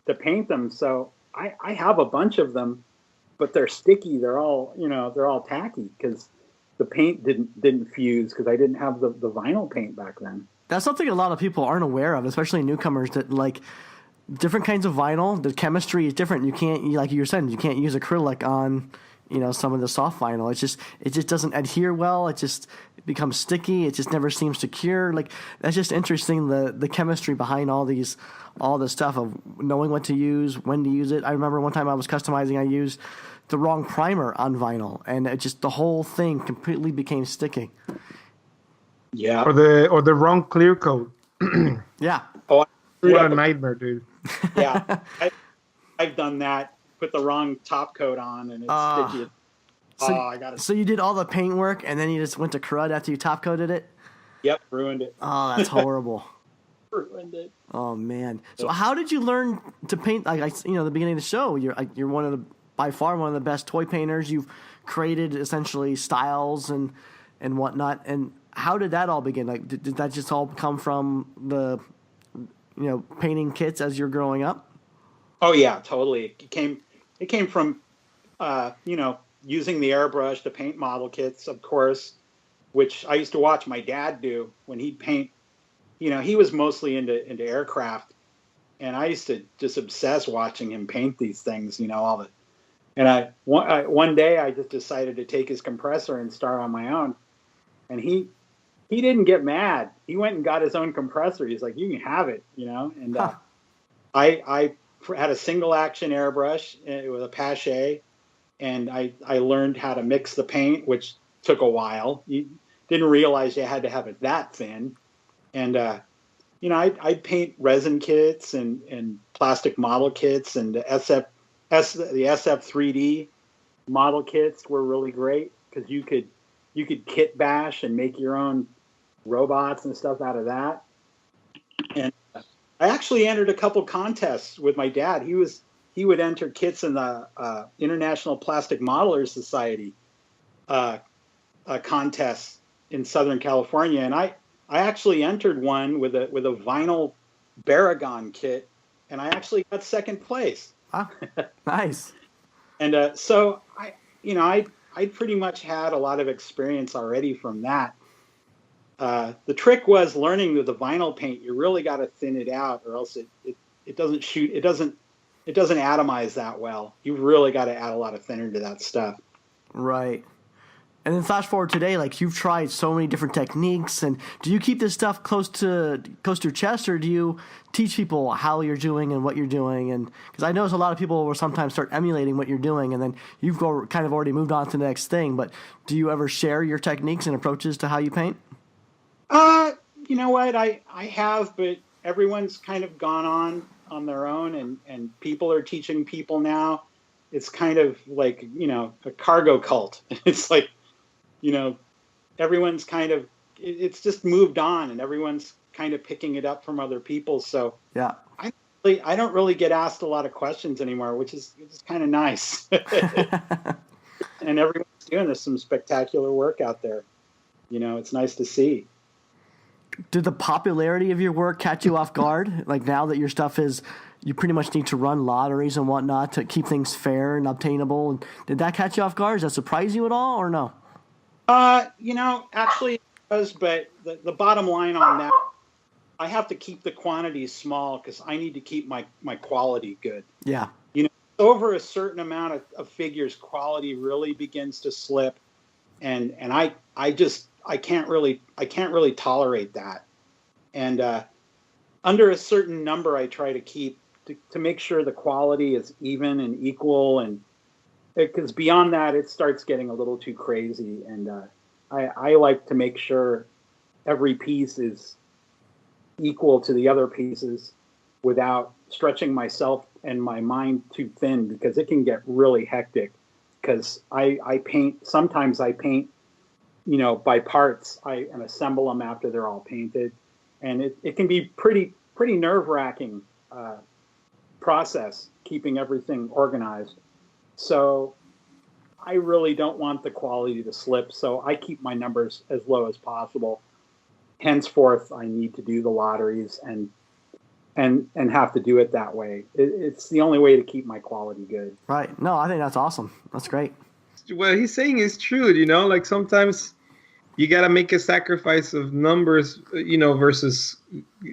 to paint them. So I have a bunch of them, but they're sticky. They're all tacky because the paint didn't fuse because I didn't have the vinyl paint back then. That's something a lot of people aren't aware of, especially newcomers, that like different kinds of vinyl, the chemistry is different. You can't, like you were saying, you can't use acrylic on, you know, some of the soft vinyl. It just doesn't adhere well. It becomes sticky. It just never seems to cure. Like, that's just interesting, the chemistry behind all the stuff of knowing what to use, when to use it. I remember one time I was customizing, I used the wrong primer on vinyl, and the whole thing completely became sticky. Yeah. Or the wrong clear coat. Yeah. Oh, what a nightmare, dude. Yeah. I've done that. Put the wrong top coat on, and it's sticky. I got it. So you did all the paint work, and then you just went to crud after you top coated it? Yep, ruined it. Oh, that's horrible. Ruined it. Oh man. So how did you learn to paint? Like, you know, the beginning of the show, you're by far one of the best toy painters. You've created essentially styles and whatnot. And how did that all begin? Like, did that just all come from the, you know, painting kits as you're growing up? Oh yeah, totally. It came from, you know, using the airbrush to paint model kits, of course, which I used to watch my dad do when he'd paint. You know, he was mostly into aircraft, and I used to just obsess watching him paint these things. You know, and one day I just decided to take his compressor and start on my own, and he he didn't get mad. He went and got his own compressor. He's like, you can have it, you know. And I had a single action airbrush. It was a Pache, and I learned how to mix the paint, which took a while. You didn't realize you had to have it that thin. And you know, I'd paint resin kits and plastic model kits, and the SF3D model kits were really great because you could kit bash and make your own robots and stuff out of that. And I actually entered a couple contests with my dad. He would enter kits in the International Plastic Modelers Society contests in Southern California, and I actually entered one with a vinyl Baragon kit, and I actually got second place. Ah, nice. And so I pretty much had a lot of experience already from that. The trick was learning with the vinyl paint. You really got to thin it out, or else it doesn't shoot. It doesn't atomize that well. You really got to add a lot of thinner to that stuff. Right. And then flash forward today, like you've tried so many different techniques, and do you keep this stuff close to your chest, or do you teach people how you're doing and what you're doing? And because I notice a lot of people will sometimes start emulating what you're doing, and then you've kind of already moved on to the next thing. But do you ever share your techniques and approaches to how you paint? You know what? I have, but everyone's kind of gone on their own, and people are teaching people now. It's kind of like, you know, a cargo cult. It's like, you know, everyone's kind of, it's just moved on, and everyone's kind of picking it up from other people. So yeah, I don't really get asked a lot of questions anymore, which is kind of nice. And everyone's doing some spectacular work out there. You know, it's nice to see. Did the popularity of your work catch you off guard? Like now that your stuff is, you pretty much need to run lotteries and whatnot to keep things fair and obtainable. Did that catch you off guard? Does that surprise you at all, or no? You know, actually it does, but the bottom line on that, I have to keep the quantities small because I need to keep my quality good. Yeah. You know, over a certain amount of figures, quality really begins to slip, and I can't really tolerate that. And under a certain number, I try to keep to make sure the quality is even and equal, and because beyond that, it starts getting a little too crazy. And I like to make sure every piece is equal to the other pieces without stretching myself and my mind too thin, because it can get really hectic. Because sometimes I paint, you know, by parts, and assemble them after they're all painted, and it can be pretty nerve-wracking process keeping everything organized. So I really don't want the quality to slip, so I keep my numbers as low as possible. Henceforth, I need to do the lotteries and have to do it that way. It's the only way to keep my quality good. Right. No, I think that's awesome. That's great. What he's saying is true, you know, like sometimes you got to make a sacrifice of numbers, you know, versus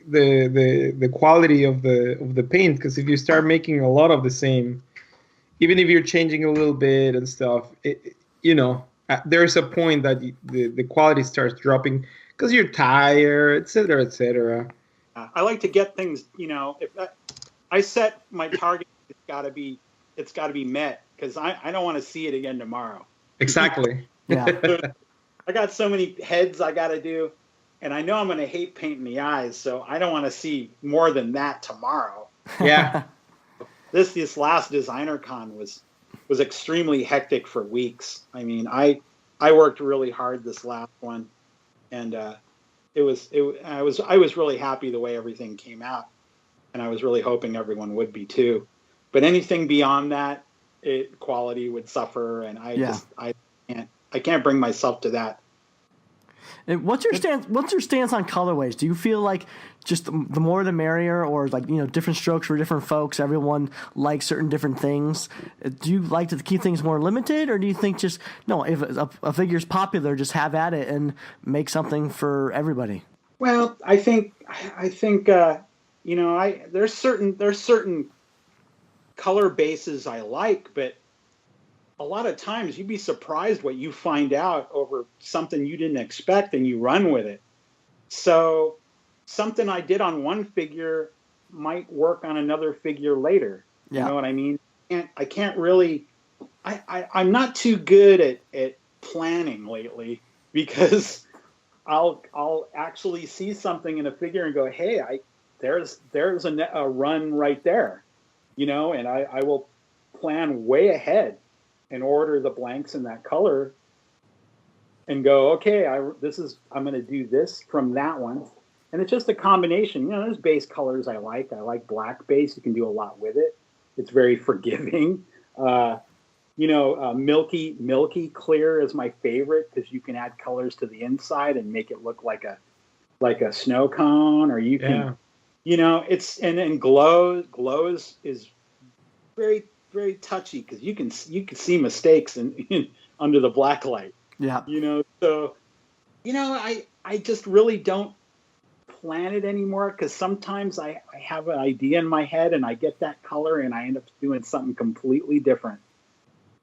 the quality of the paint. Because if you start making a lot of the same, even if you're changing a little bit and stuff, you know, there's a point that the quality starts dropping because you're tired, et cetera, et cetera. I like to get things, you know, if I set my target, it's got to be met, because I don't want to see it again tomorrow. Exactly. Yeah. I got so many heads I got to do, and I know I'm going to hate painting the eyes, so I don't want to see more than that tomorrow. Yeah. This last designer con was extremely hectic for weeks. I mean, I worked really hard this last one, and I was really happy the way everything came out, and I was really hoping everyone would be too. But anything beyond that, quality would suffer, and I can't bring myself to that. And what's your stance on colorways? Do you feel like just the more the merrier, or like, you know, different strokes for different folks? Everyone likes certain different things. Do you like to keep things more limited, or do you think just no? If a figure's popular, just have at it and make something for everybody. Well, I think you know, there's certain color bases I like, but a lot of times you'd be surprised what you find out over something you didn't expect, and you run with it. So something I did on one figure might work on another figure later. You know what I mean? I can't really. I'm not too good at planning lately, because I'll actually see something in a figure and go, hey, there's a run right there, and I will plan way ahead and order the blanks in that color and go, okay, I'm going to do this from that one. And it's just a combination. There's base colors I like. I like black base. You can do a lot with it. It's very forgiving. Milky clear is my favorite, because you can add colors to the inside and make it look like a snow cone, or you can, and glows is very, very touchy, because you can see mistakes in under the black light. Yeah. So I just really don't plan it anymore, because sometimes I have an idea in my head and I get that color and I end up doing something completely different.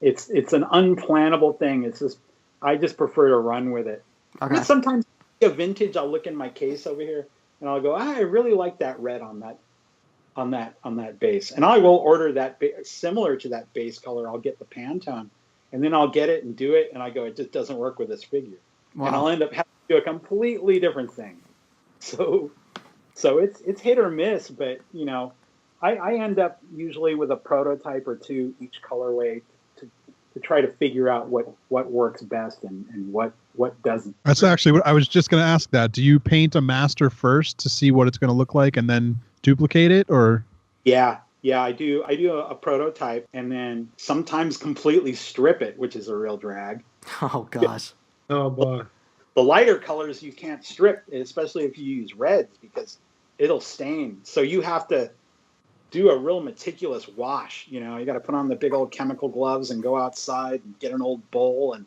It's an unplannable thing. It's just, I just prefer to run with it. Okay. But sometimes a vintage, I'll look in my case over here and I'll go, I really like that red on that base, and I will order that similar to that base color. I'll get the Pantone, and then I'll get it and do it, and I go, it just doesn't work with this figure. Wow. And I'll end up having to do a completely different thing. So it's hit or miss, but I end up usually with a prototype or two each colorway to try to figure out what works best and what doesn't. That's actually what I was just going to ask. That, do you paint a master first to see what it's going to look like and then duplicate it, or? Yeah, I do a prototype and then sometimes completely strip it, which is a real drag. Oh gosh. Oh boy. The lighter colors you can't strip, especially if you use reds, because it'll stain. So you have to do a real meticulous wash. You got to put on the big old chemical gloves and go outside and get an old bowl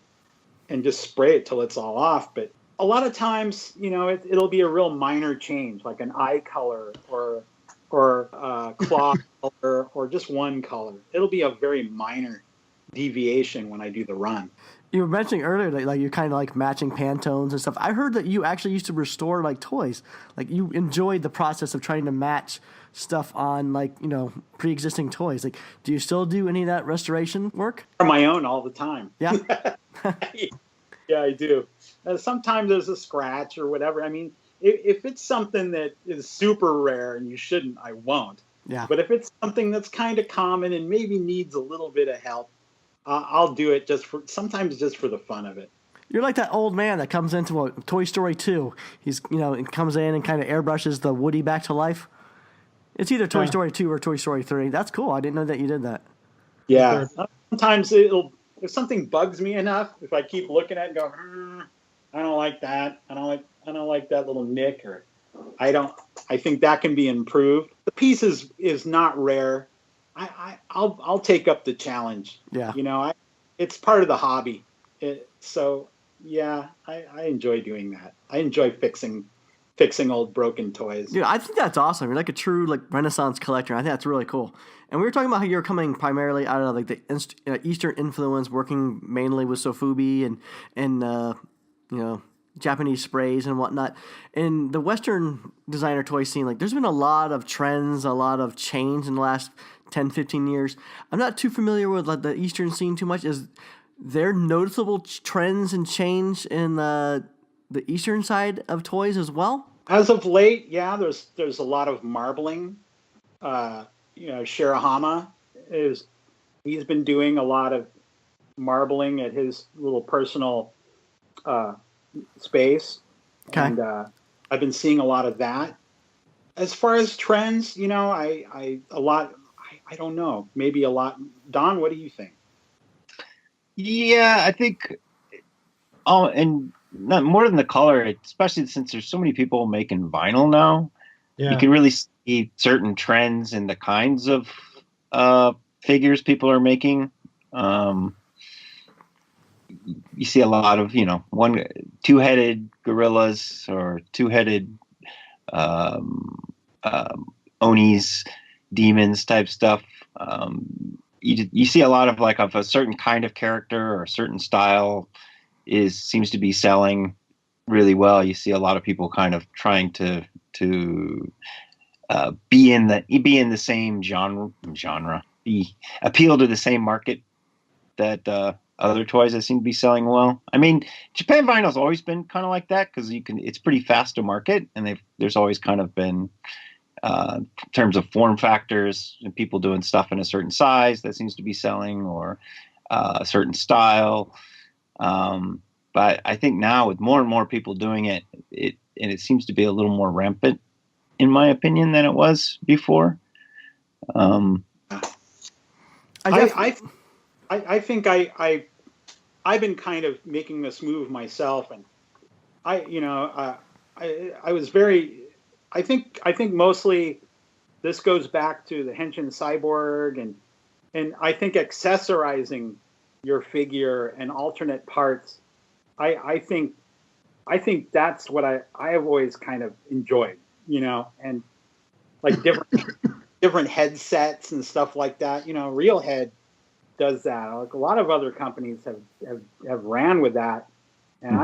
and just spray it till it's all off. But a lot of times, it'll be a real minor change, like an eye color or claw color, or just one color. It'll be a very minor deviation when I do the run. You were mentioning earlier that you kind of like matching Pantones and stuff. I heard that you actually used to restore toys. You enjoyed the process of trying to match stuff on pre-existing toys. Do you still do any of that restoration work? On my own all the time. Yeah. Yeah, I do. Sometimes there's a scratch or whatever. I mean, if it's something that is super rare and you shouldn't, I won't. Yeah. But if it's something that's kind of common and maybe needs a little bit of help, I'll do it sometimes just for the fun of it. You're like that old man that comes into Toy Story 2. He's, comes in and kind of airbrushes the Woody back to life. It's either Toy Story 2 or Toy Story 3. That's cool. I didn't know that you did that. Yeah. Sometimes if something bugs me enough, if I keep looking at it and go, I don't like that. I don't like that little nick, or I think that can be improved. The piece is not rare. I'll take up the challenge. Yeah. It's part of the hobby. So yeah, I enjoy doing that. I enjoy fixing old broken toys. Yeah, I think that's awesome. You're like a true Renaissance collector. I think that's really cool. And we were talking about how you're coming primarily out of the Eastern influence, working mainly with sofubi and Japanese sprays and whatnot. In the Western designer toy scene, there's been a lot of trends, a lot of change in the last 10, 15 years. I'm not too familiar with the Eastern scene too much. Is there noticeable trends and change in the Eastern side of toys as well? As of late, yeah, there's a lot of marbling. Shirahama he's been doing a lot of marbling at his little personal space. Okay. And I've been seeing a lot of that. As far as trends, I don't know. Maybe a lot. Don, what do you think? Yeah, I think, and not more than the color, especially since there's so many people making vinyl now. Yeah. You can really see certain trends in the kinds of figures people are making. You see a lot of, two-headed gorillas or two-headed Onis, demons type stuff. you see a lot of like of a certain kind of character or a certain style seems to be selling really well. You see a lot of people kind of trying to be in the same genre, appeal to the same market that other toys that seem to be selling well. I mean, Japan vinyl's always been kind of like that because it's pretty fast to market, and there's always kind of been in terms of form factors and people doing stuff in a certain size that seems to be selling, or a certain style. But I think now with more and more people doing it, it seems to be a little more rampant, in my opinion, than it was before. I think I've been kind of making this move myself, and I was very. I think mostly this goes back to the Henshin Cyborg, and I think accessorizing your figure and alternate parts. I think that's what I have always kind of enjoyed, and like different headsets and stuff like that. Real Head does that. Like a lot of other companies have ran with that, and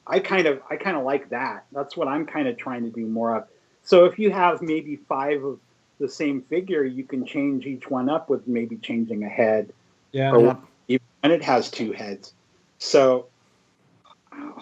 I kind of like that. That's what I'm kind of trying to do more of. So if you have maybe 5 of the same figure, you can change each one up with maybe changing a head, or even when it has 2 heads. So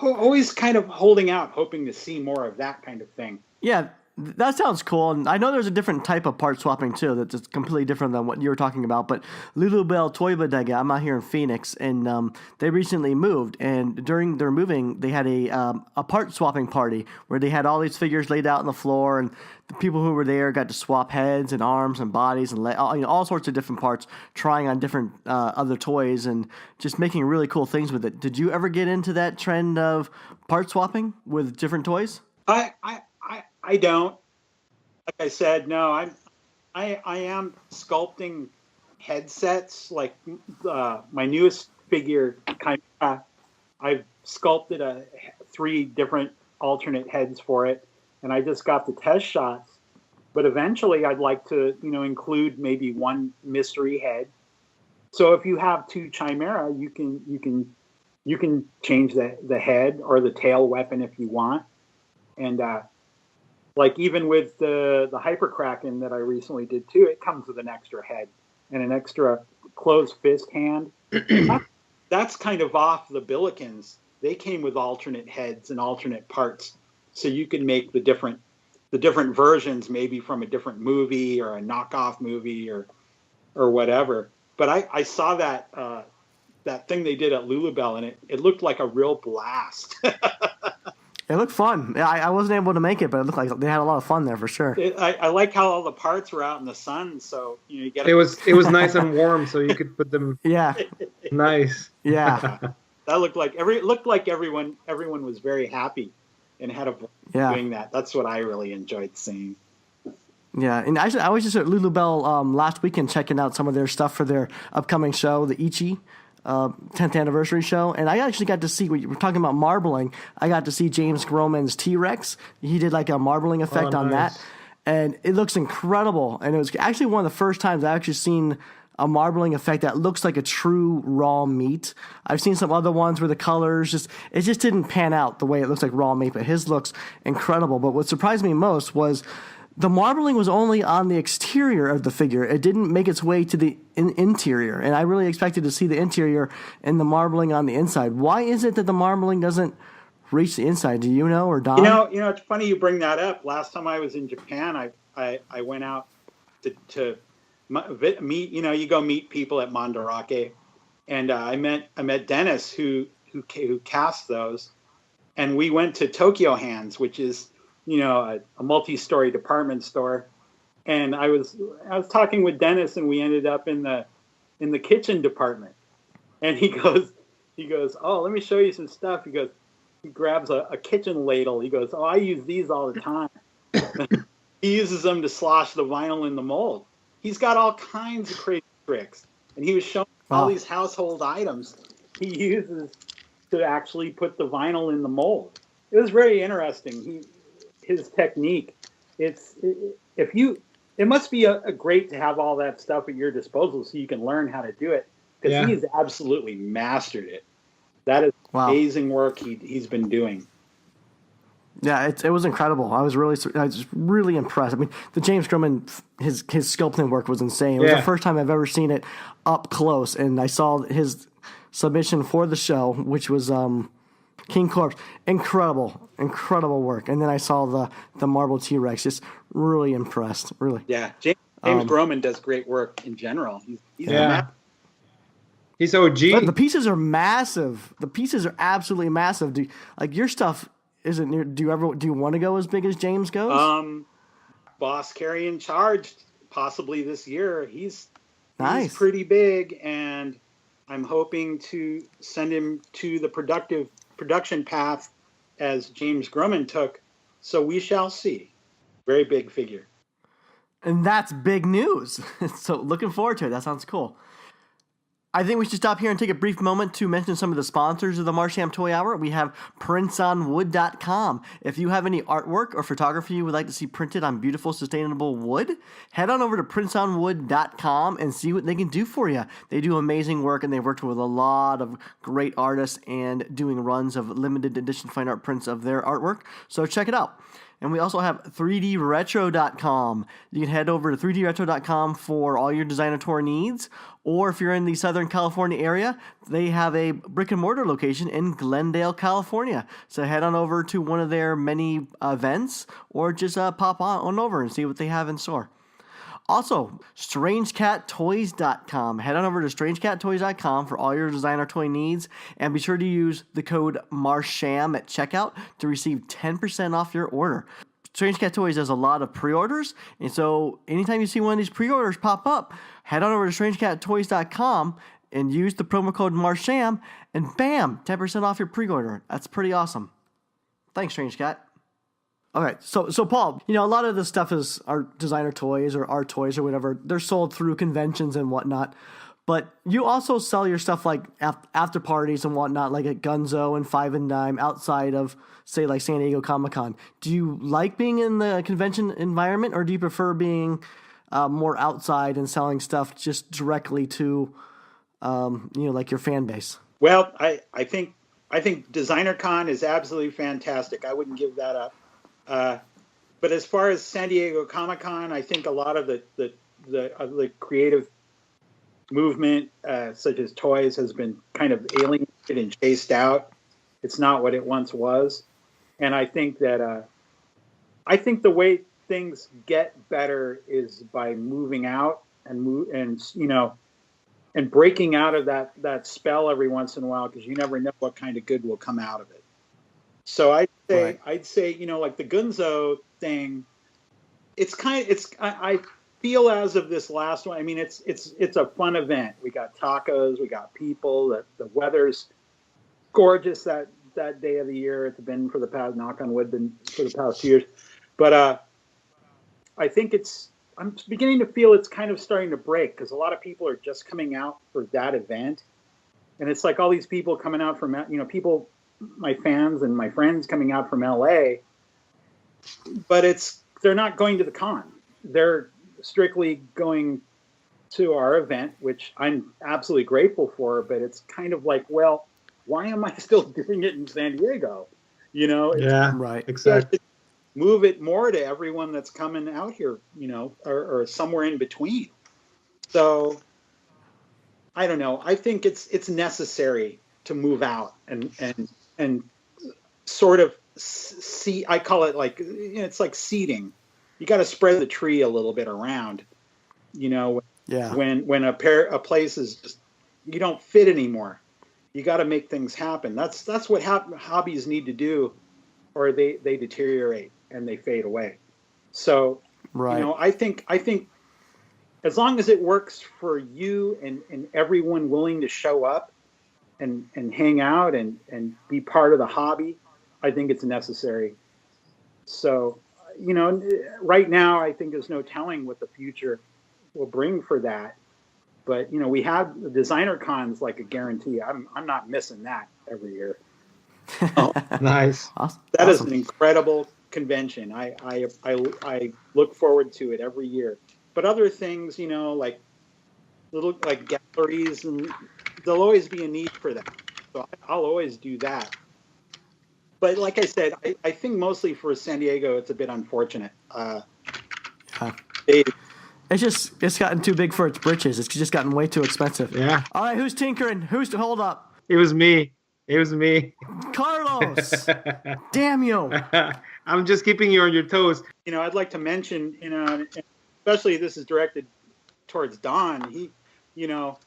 always kind of holding out, hoping to see more of that kind of thing. Yeah, that sounds cool. And I know there's a different type of part swapping too that's completely different than what you were talking about. But Lulubelle Toy Bodega, I'm out here in Phoenix, and they recently moved. And during their moving, they had a part swapping party where they had all these figures laid out on the floor, and the people who were there got to swap heads and arms and bodies and all sorts of different parts, trying on different other toys and just making really cool things with it. Did you ever get into that trend of part swapping with different toys? I don't. Like I said, no. I am sculpting headsets. Like my newest figure, I've sculpted 3 different alternate heads for it, and I just got the test shots. But eventually, I'd like to, include maybe 1 mystery head. So if you have 2 Chimera, you can change the head or the tail weapon if you want, and like even with the Hyper Kraken that I recently did too, it comes with an extra head and an extra closed fist hand. That's kind of off the Billikens. They came with alternate heads and alternate parts, so you can make the different versions, maybe from a different movie or a knockoff movie or whatever. But I saw that thing they did at Lulubelle, and it looked like a real blast. It looked fun. I wasn't able to make it, but it looked like they had a lot of fun there for sure. I like how all the parts were out in the sun, so you get. It was nice and warm, so you could put them. Yeah. Nice. Yeah. That looked like everyone was very happy and had a doing that. That's what I really enjoyed seeing. Yeah, and actually, I was just at Lulubelle last weekend checking out some of their stuff for their upcoming show, the Ichi 10th anniversary show, and I actually got to see, when you were talking about marbling, I got to see James Groman's TRex. He did like a marbling effect on that, and it looks incredible. And it was actually one of the first times I actually seen a marbling effect that looks like a true raw meat. I've seen some other ones where the colors it just didn't pan out the way it looks like raw meat, but his looks incredible. But what surprised me most was the marbling was only on the exterior of the figure. It didn't make its way to the interior, and I really expected to see the interior and the marbling on the inside. Why is it that the marbling doesn't reach the inside? Do you know, or Don? It's funny you bring that up. Last time I was in Japan, I went out to meet. You go meet people at Mandarake, and I met Dennis who cast those, and we went to Tokyo Hands, which is a multi-story department store. And I was talking with Dennis, and we ended up in the kitchen department. And he goes, oh, let me show you some stuff. He grabs a kitchen ladle. He goes, oh, I use these all the time. He uses them to slosh the vinyl in the mold. He's got all kinds of crazy tricks. And he was showing all these household items he uses to actually put the vinyl in the mold. It was very interesting. His technique. If you it must be a great to have all that stuff at your disposal so you can learn how to do it, because he's absolutely mastered it. That is amazing work he's been doing. Yeah, it was incredible. I was really impressed. I mean, the James Groman, his sculpting work was insane. It was the first time I've ever seen it up close, and I saw his submission for the show, which was King Corpse. Incredible work. And then I saw the marble T-Rex. Just really impressed. Really. Yeah, James Groman does great work in general. He's OG. The pieces are massive. The pieces are absolutely massive. Your stuff isn't near. Do you want to go as big as James goes? Boss Carry Charge, possibly this year. He's pretty big, and I'm hoping to send him to the production path as James Groman took. So we shall see. Very big figure. And that's big news. So looking forward to it. That sounds cool. I think we should stop here and take a brief moment to mention some of the sponsors of the Marsham Toy Hour. We have printsonwood.com. If you have any artwork or photography you would like to see printed on beautiful, sustainable wood, head on over to printsonwood.com and see what they can do for you. They do amazing work, and they've worked with a lot of great artists and doing runs of limited edition fine art prints of their artwork. So check it out. And we also have 3dretro.com. You can head over to 3dretro.com for all your designer tour needs. Or if you're in the Southern California area, they have a brick and mortar location in Glendale, California. So head on over to one of their many events, or just pop on over and see what they have in store. Also, StrangeCatToys.com. Head on over to StrangeCatToys.com for all your designer toy needs, and be sure to use the code MARSHAM at checkout to receive 10% off your order. Strange Cat Toys does a lot of pre-orders, and so anytime you see one of these pre-orders pop up, head on over to StrangeCatToys.com and use the promo code MARSHAM, and bam, 10% off your pre-order. That's pretty awesome. Thanks, Strange Cat. All right, so Paul, a lot of this stuff is our designer toys or art toys or whatever. They're sold through conventions and whatnot, but you also sell your stuff like after parties and whatnot, like at Gunzo and Five and Dime outside of, say, like San Diego Comic-Con. Do you like being in the convention environment, or do you prefer being more outside and selling stuff just directly to, like your fan base? Well, I think Designer Con is absolutely fantastic. I wouldn't give that up. But as far as San Diego Comic-Con, I think a lot of the creative movement, such as toys, has been kind of alienated and chased out. It's not what it once was, and I think that the way things get better is by moving out and breaking out of that spell every once in a while, because you never know what kind of good will come out of it. So I'd say, like the Gunzo thing, I feel as of this last one, I mean, it's a fun event. We got tacos, we got people, the weather's gorgeous that day of the year. It's been for the past, knock on wood, for the past 2 years. But I think I'm beginning to feel it's kind of starting to break, because a lot of people are just coming out for that event. And it's like all these people coming out from, people, my fans and my friends coming out from LA, but they're not going to the con. They're strictly going to our event, which I'm absolutely grateful for, but it's kind of like, well, why am I still doing it in San Diego? Yeah, right. Exactly. Move it more to everyone that's coming out here, or somewhere in between. So I don't know. I think it's necessary to move out and sort of see. I call it like, it's like seeding. You got to spread the tree a little bit around, Yeah. When a place is just, you don't fit anymore, you got to make things happen. That's what hobbies need to do, or they deteriorate and they fade away. So, right. I think as long as it works for you and everyone willing to show up and hang out and be part of the hobby, I think it's necessary. So, right now, I think there's no telling what the future will bring for that. But, we have the designer cons like a guarantee. I'm not missing that every year. Oh, nice. That is an incredible convention. I look forward to it every year. but other things, like little like galleries, and there'll always be a need for that. So I'll always do that. But like I said, I think mostly for San Diego, it's a bit unfortunate. It's gotten too big for its britches. It's just gotten way too expensive. Yeah. All right, who's tinkering? Hold up? It was me. Carlos. Damn you. I'm just keeping you on your toes. I'd like to mention, especially this is directed towards Don. He,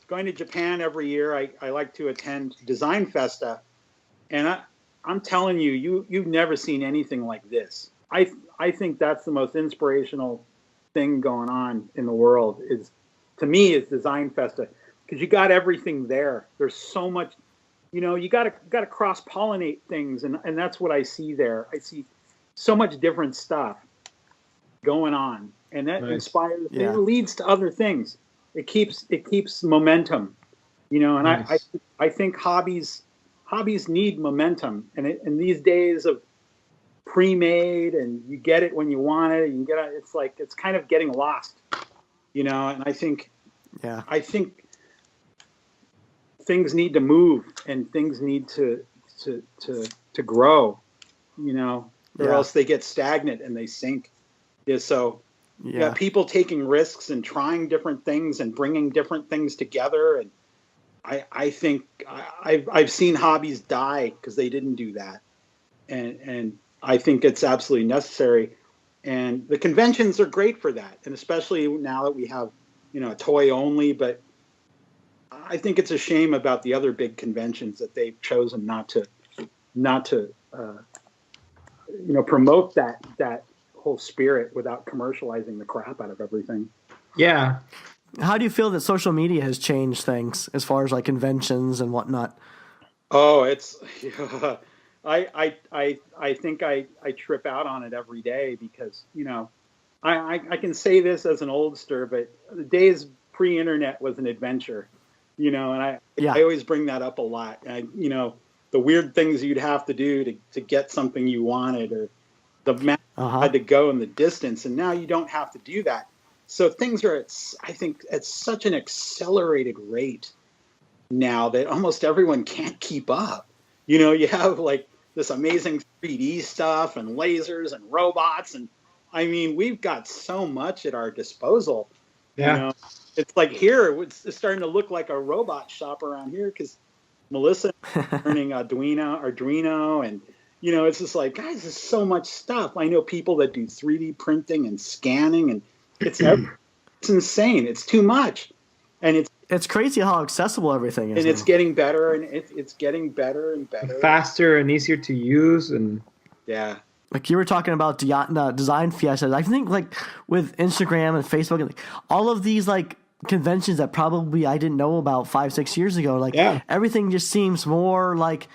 going to Japan every year, I like to attend Design Festa, and I'm telling you, you've never seen anything like this. I think that's the most inspirational thing going on in the world is Design Festa, because you got everything there. There's so much, you got to cross pollinate things, and that's what I see there. I see so much different stuff going on, and that inspires. It leads to other things. It keeps momentum, and nice. I think hobbies need momentum, and in these days of pre-made and you get it when you want it, it's kind of getting lost, and I think things need to move and things need to grow, or else they get stagnant and they sink. So people taking risks and trying different things and bringing different things together, and I think I've seen hobbies die because they didn't do that, and I think it's absolutely necessary. And the conventions are great for that, and especially now that we have toy only. But I think it's a shame about the other big conventions that they've chosen not to promote that whole spirit without commercializing the crap out of everything. Yeah. How do you feel that social media has changed things as far as like conventions and whatnot? Oh, it's I think I trip out on it every day because I can say this as an oldster, but the days pre-internet was an adventure, and I always bring that up a lot. The weird things you'd have to do to get something you wanted, or the map had to go in the distance, and now you don't have to do that. So things are, I think, at such an accelerated rate now that almost everyone can't keep up. You have like this amazing 3D stuff and lasers and robots, and I mean, we've got so much at our disposal. Yeah. It's like here, it's starting to look like a robot shop around here because Melissa learning Arduino, and it's just like, guys, there's so much stuff. I know people that do 3D printing and scanning, and it's insane. It's too much, and it's crazy how accessible everything is. And it's getting better, and it's getting better and better, faster and easier to use, and like you were talking about Design Fiesta. I think like with Instagram and Facebook and all of these like conventions that probably I didn't know about 5-6 years ago. Like everything just seems more like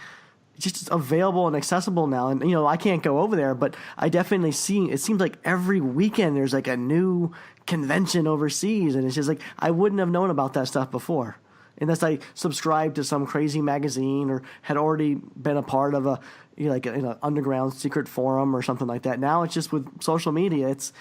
just available and accessible now. And I can't go over there, but I definitely see. It seems like every weekend there's like a new convention overseas, and it's just like I wouldn't have known about that stuff before unless I subscribed to some crazy magazine or had already been a part of a an underground secret forum or something like that. Now it's just with social media, it's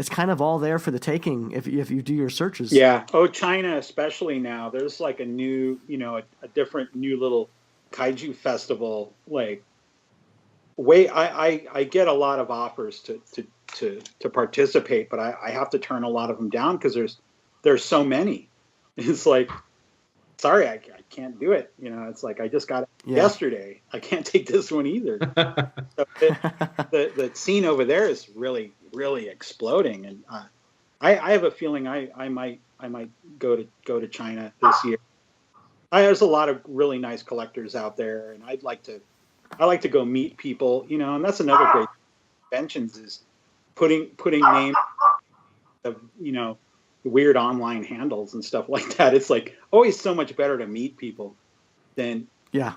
kind of all there for the taking if you do your searches. Yeah. Oh, China especially now. There's like a new a different new little kaiju festival. Like I get a lot of offers to participate, but I have to turn a lot of them down because there's so many. It's like, sorry, I can't do it. It's like I just got it yesterday. I can't take this one either. So the scene over there is really, really exploding, and I have a feeling I might go to China this year. There's a lot of really nice collectors out there, and I like to go meet people. And that's another great conventions is putting names of weird online handles and stuff like that. It's like always so much better to meet people than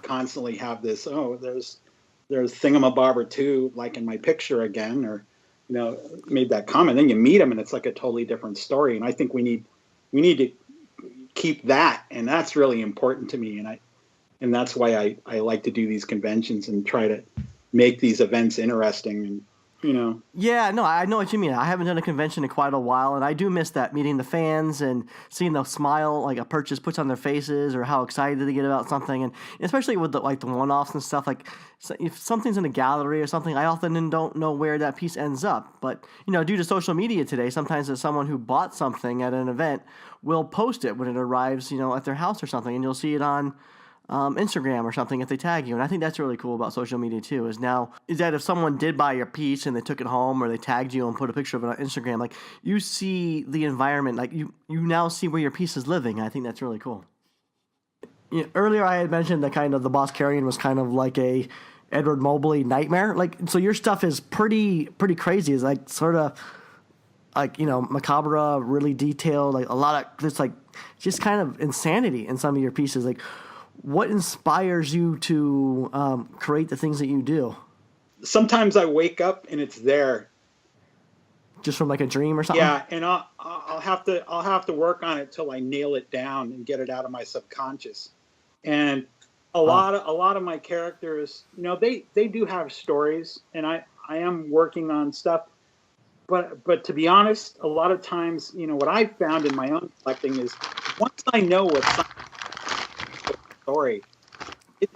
constantly have this, there's Thingamabobber 2 like in my picture again, or made that comment. Then you meet them and it's like a totally different story. And I think we need to keep that, and that's really important to me. And that's why I like to do these conventions and try to make these events interesting. And you know. Yeah, no, I know what you mean. I haven't done a convention in quite a while, and I do miss that, meeting the fans and seeing the smile like a purchase puts on their faces, or how excited they get about something, and especially with the one-offs and stuff. Like, if something's in a gallery or something, I often don't know where that piece ends up. But due to social media today, sometimes there's someone who bought something at an event will post it when it arrives, at their house or something, and you'll see it on Instagram or something if they tag you. And I think that's really cool about social media too, is that if someone did buy your piece and they took it home or they tagged you and put a picture of it on Instagram, like, you see the environment, like you now see where your piece is living. I think that's really cool. Earlier I had mentioned that kind of the Boss Carrion was kind of like a Edward Mobley nightmare. Like, so your stuff is pretty crazy. It's like sort of like, macabre, really detailed, like a lot of just like just kind of insanity in some of your pieces. Like, what inspires you to create the things that you do? Sometimes I wake up and it's there, just from like a dream or something. Yeah, and I'll have to work on it till I nail it down and get it out of my subconscious. And a lot of my characters, they do have stories, and I am working on stuff. But to be honest, a lot of times, what I've found in my own collecting is once I know what's story,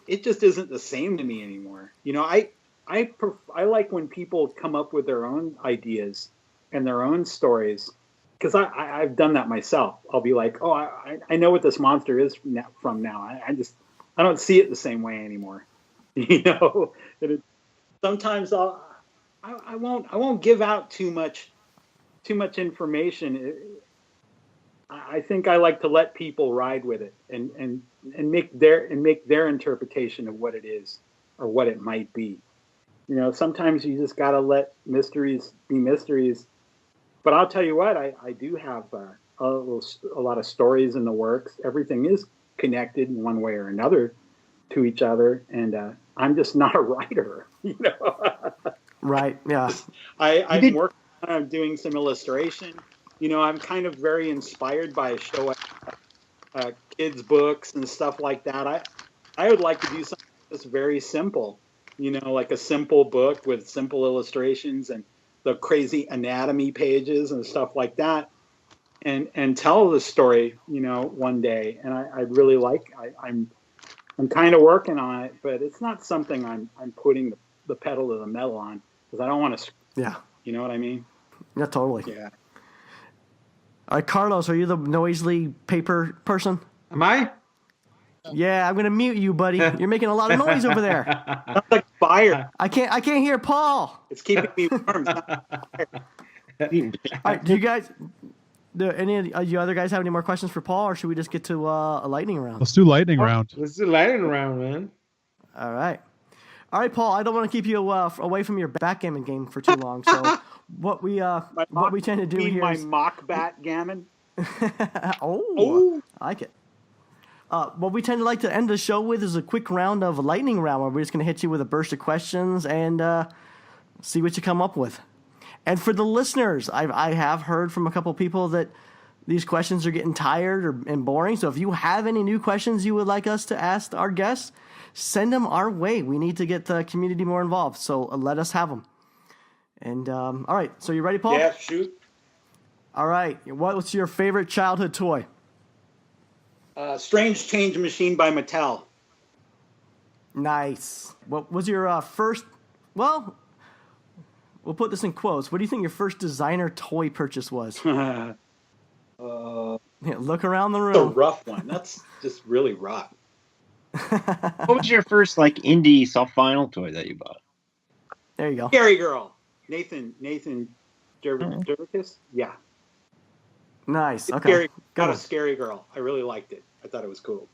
it just isn't the same to me anymore. I like when people come up with their own ideas and their own stories, because I've done that myself. I'll be like, oh, I know what this monster is from now. I don't see it the same way anymore. Sometimes I won't give out too much information. I think I like to let people ride with it and make their interpretation of what it is or what it might be. Sometimes you just got to let mysteries be mysteries. But I'll tell you what, I do have a lot of stories in the works. Everything is connected in one way or another to each other, and I'm just not a writer. Right? Yeah. I'm working on doing some illustration. I'm kind of very inspired by show kids' books and stuff like that. I would like to do something that's very simple, like a simple book with simple illustrations and the crazy anatomy pages and stuff like that, and tell the story, one day. And I'd really like. I'm kind of working on it, but it's not something I'm putting the pedal to the metal on, because I don't want to. Yeah. You know what I mean? Yeah, totally. Yeah. All right, Carlos, are you the noisily paper person? Am I? Yeah, I'm gonna mute you, buddy. You're making a lot of noise over there. Sounds like fire. I can't hear Paul. It's keeping me warm. All right, do any of you other guys have any more questions for Paul, or should we just get to a lightning round? Let's do lightning round. Let's do lightning round, man. All right, Paul. I don't want to keep you away from your backgammon game for too long. So what we tend to do here my is mock backgammon. oh, I like it. What we tend to like to end the show with is a quick round of a lightning round, where we're just going to hit you with a burst of questions and see what you come up with. And for the listeners, I have heard from a couple people that these questions are getting tired and boring. So if you have any new questions you would like us to ask our guests, send them our way. We need to get the community more involved. So let us have them. And all right, so you ready, Paul? Yeah, shoot. All right, what's your favorite childhood toy? Strange Change Machine by Mattel. Nice. What was your first? Well, we'll put this in quotes. What do you think your first designer toy purchase was? Yeah, look around the room. That's a rough one. That's just really rough. What was your first indie soft vinyl toy that you bought? There you go. Scary Girl. Nathan Jervis? Yeah. Nice. Okay. Got a Scary Girl. I really liked it. I thought it was cool.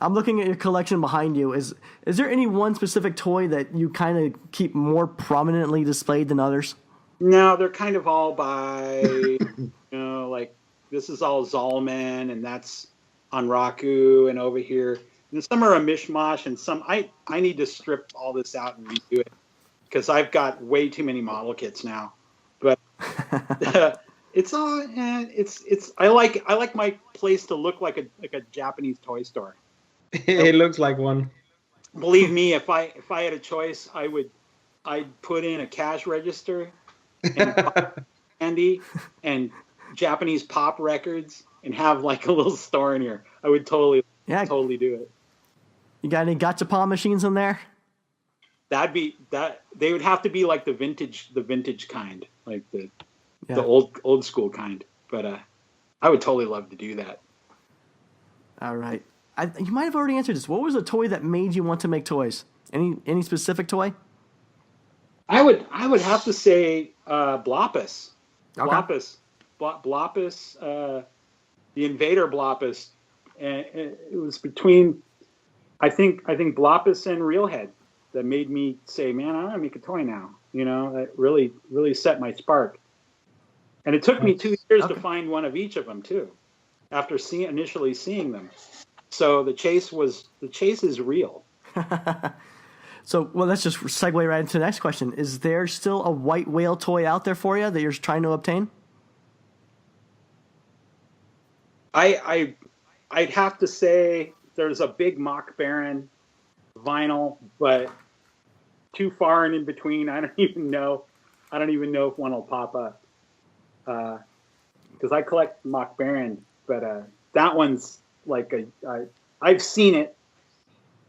I'm looking at your collection behind you. Is there any one specific toy that you kind of keep more prominently displayed than others? No, they're kind of all by, this is all Zalman, and that's on Raku, and over here. And some are a mishmash, and some I need to strip all this out and redo it, because I've got way too many model kits now. But it's all I like my place to look like a Japanese toy store. It looks like one. Believe me, if I had a choice, I would I'd put in a cash register and candy and Japanese pop records and have like a little store in here. I would totally do it. You got any gachapon machines in there? They would have to be like the vintage kind, like the old school kind. But I would totally love to do that. All right. You might have already answered this. What was a toy that made you want to make toys? Any specific toy? I would have to say Bloppus. Okay. Bloppus, the Invader Bloppus. And it was between, I think Bloppus and Reelhead that made me say, man, I want to make a toy now. You know, that really set my spark. And it took me 2 years to find one of each of them too, after initially seeing them. So the chase is real. So, well, let's just segue right into the next question. Is there still a white whale toy out there for you that you're trying to obtain? I'd have to say there's a big Mock Baron vinyl, but too far and in between. I don't even know if one will pop up. Because I collect Mock Baron, but that one's like I've seen it.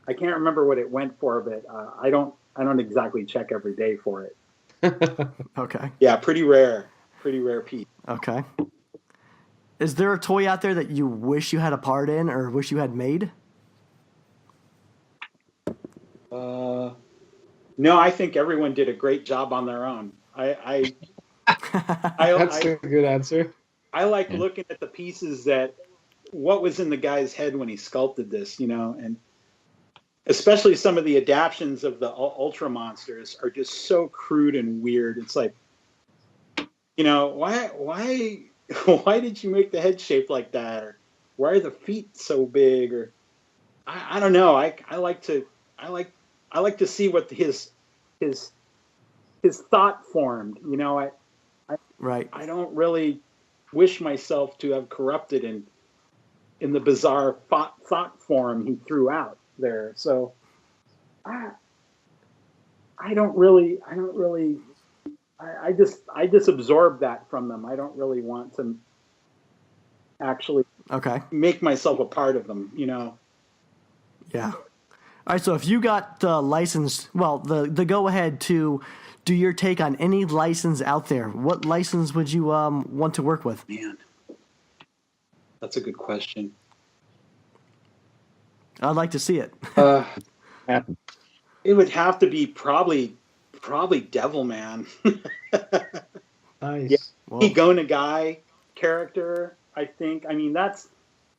I can't remember what it went for, but I don't exactly check every day for it. Okay. Yeah, pretty rare piece. Okay. Is there a toy out there that you wish you had a part in or wish you had made? No, I think everyone did a great job on their own. That's a good answer. I like looking at the pieces what was in the guy's head when he sculpted this, you know, and especially some of the adaptions of the Ultra monsters are just so crude and weird. It's like, you know, why did you make the head shaped like that? Or why are the feet so big? Or I don't know. I like to see what his thought formed. You know, I don't really wish myself to have corrupted in the bizarre thought form he threw out there. So I just absorb that from them. I don't really want to actually make myself a part of them, you know? Yeah. All right. So if you got the license, the go ahead to do your take on any license out there, what license would you want to work with? Man, that's a good question. I'd like to see it. It would have to be probably Devilman. Nice. Yeah. Go Nagai character, I think. I mean, that's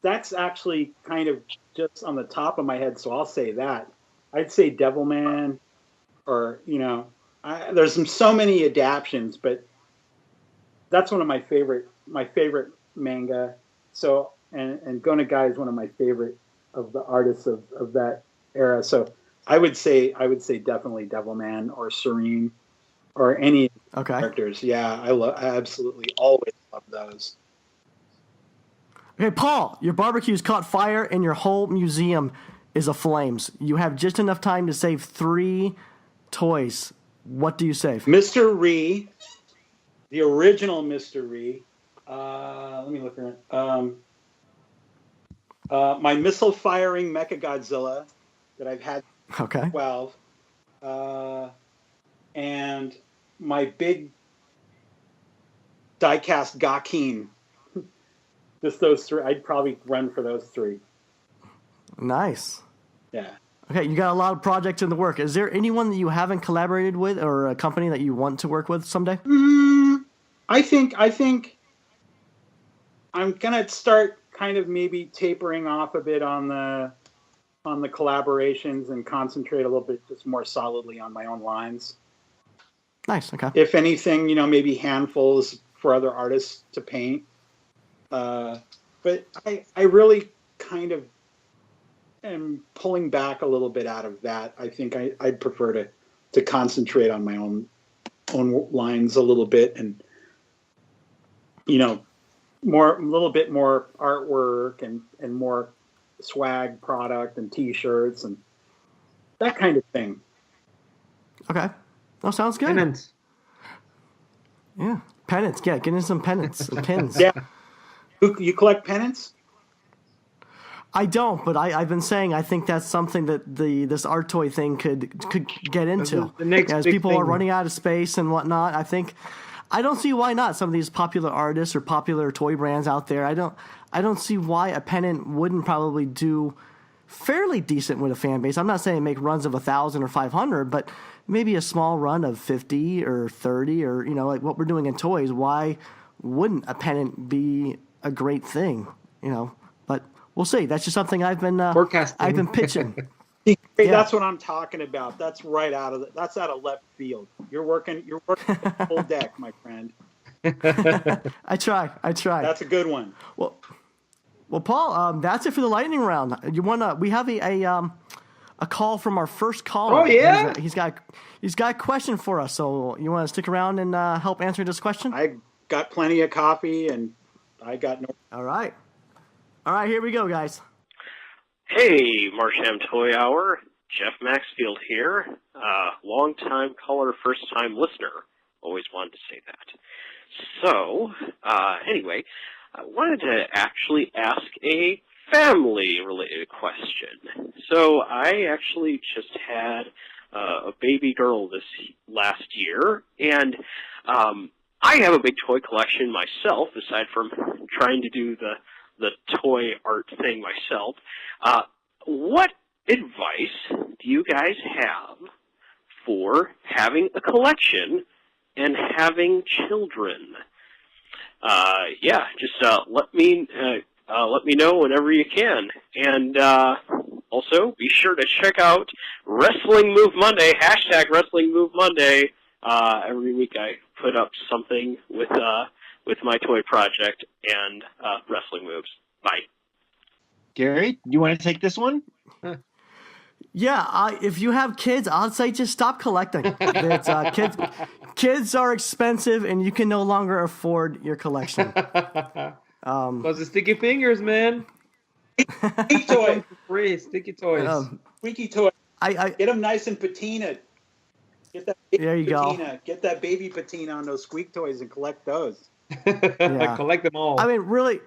actually kind of just on the top of my head, so I'll say that. I'd say Devilman, or, you know, there's so many adaptions, but that's one of my favorite manga. So, and Go Nagai is one of my favorite of the artists of that era. So I would say definitely Devilman or Serene or any characters. Yeah, I absolutely always love those. Okay, Paul, your barbecue's caught fire and your whole museum is aflames. You have just enough time to save 3 toys. What do you save? Mr. Ree, the original Mr. Ree. Let me look around. My missile firing Mechagodzilla that I've had 12. And my big die-cast Gakeen. Just those 3. I'd probably run for those 3. Nice. Yeah. Okay, you got a lot of projects in the work. Is there anyone that you haven't collaborated with or a company that you want to work with someday? I think I'm gonna start kind of maybe tapering off a bit on the collaborations and concentrate a little bit just more solidly on my own lines. Nice. Okay. If anything, you know, maybe handfuls for other artists to paint. But I really kind of am pulling back a little bit out of that. I think I'd prefer to concentrate on my own lines a little bit, and, you know, a little bit more artwork and more swag product and T-shirts and that kind of thing. Okay. Oh, sounds good. Pennants. Yeah, pennants. Yeah, get in some pennants, some pins. Yeah. You collect pennants? I don't, but I've been saying I think that's something that this art toy thing could get into. The next as big people thing. are running out of space and whatnot. I don't see why not. Some of these popular artists or popular toy brands out there. I don't see why a pennant wouldn't probably do fairly decent with a fan base. I'm not saying make runs of 1,000 or 500, but maybe a small run of 50 or 30 or like what we're doing in toys. Why wouldn't a pennant be a great thing? But we'll see. That's just something I've been Forecasting. I've been pitching. Hey, Yeah. that's what I'm talking about. That's right that's out of left field. You're working the full deck, my friend. I try. That's a good one. Well, Paul, that's it for the lightning round. We have a call from our first caller. Oh, yeah? He's got a question for us. So you want to stick around and help answer this question? I got plenty of coffee and I got no. All right, here we go, guys. Hey, Marsham Toy Hour. Jeff Maxfield here. Long-time caller, first-time listener. Always wanted to say that. So, anyway, I wanted to actually ask a family-related question. So, I actually just had a baby girl this last year, and I have a big toy collection myself, aside from trying to do the toy art thing myself. What advice do you guys have for having a collection and having children? Just let me know whenever you can. And also, be sure to check out Wrestling Move Monday, hashtag Wrestling Move Monday. Every week I put up something with my toy project and wrestling moves. Bye. Gary, you want to take this one? Yeah, if you have kids, I'd say just stop collecting. It's, kids are expensive, and you can no longer afford your collection. Those are sticky fingers, man. Sticky toy. Free sticky toys. Squeaky toy. I Get them nice and patina. Get that baby There you go. patina. Get that baby patina on those squeak toys and collect those. Yeah. Collect them all. I mean, really,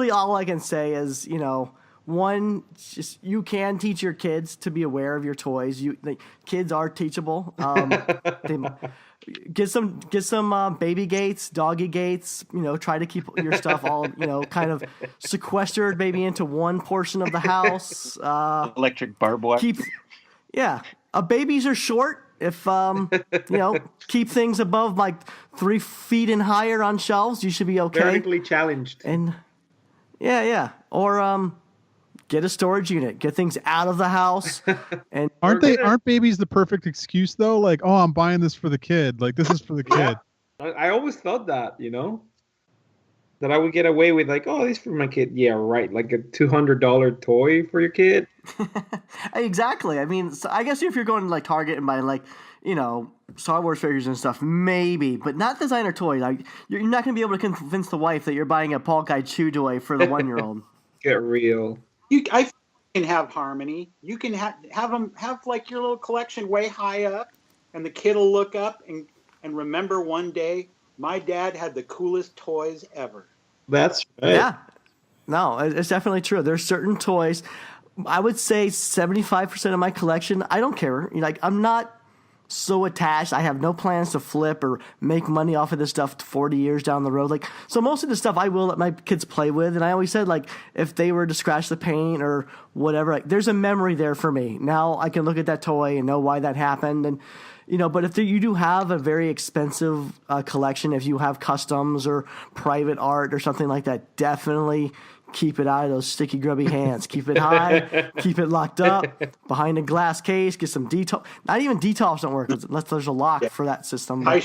all I can say is, one, just you can teach your kids to be aware of your toys. Kids are teachable. Get some baby gates, doggy gates. Try to keep your stuff all kind of sequestered, maybe into one portion of the house. Electric barbed wire. Babies are short. If keep things above like 3 feet and higher on shelves, you should be okay. Vertically challenged. And or get a storage unit, get things out of the house. And Aren't babies the perfect excuse though? Like, oh, I'm buying this for the kid. Like, this is for the kid. I always thought that, that I would get away with like, oh, this is for my kid. Yeah, right. Like a $200 toy for your kid. Exactly. I mean, so I guess if you're going to like Target and buy like, Star Wars figures and stuff, maybe, but not designer toys. Like, you're not going to be able to convince the wife that you're buying a Paul Kaiju toy for the 1-year-old. Get real. I can have harmony. You can have them have like your little collection way high up, and the kid will look up and remember one day my dad had the coolest toys ever. That's right. Yeah. No, it's definitely true. There's certain toys. I would say 75% of my collection, I don't care. Like, I'm not so attached. I have no plans to flip or make money off of this stuff 40 years down the road. Like, so most of the stuff I will let my kids play with. And I always said, like, if they were to scratch the paint or whatever, like, there's a memory there for me. Now I can look at that toy and know why that happened. And, but if you do have a very expensive collection, if you have customs or private art or something like that, definitely keep it out of those sticky, grubby hands. Keep it high. Keep it locked up behind a glass case. Get some detox. Not even detox don't work unless there's a lock for that system. Well,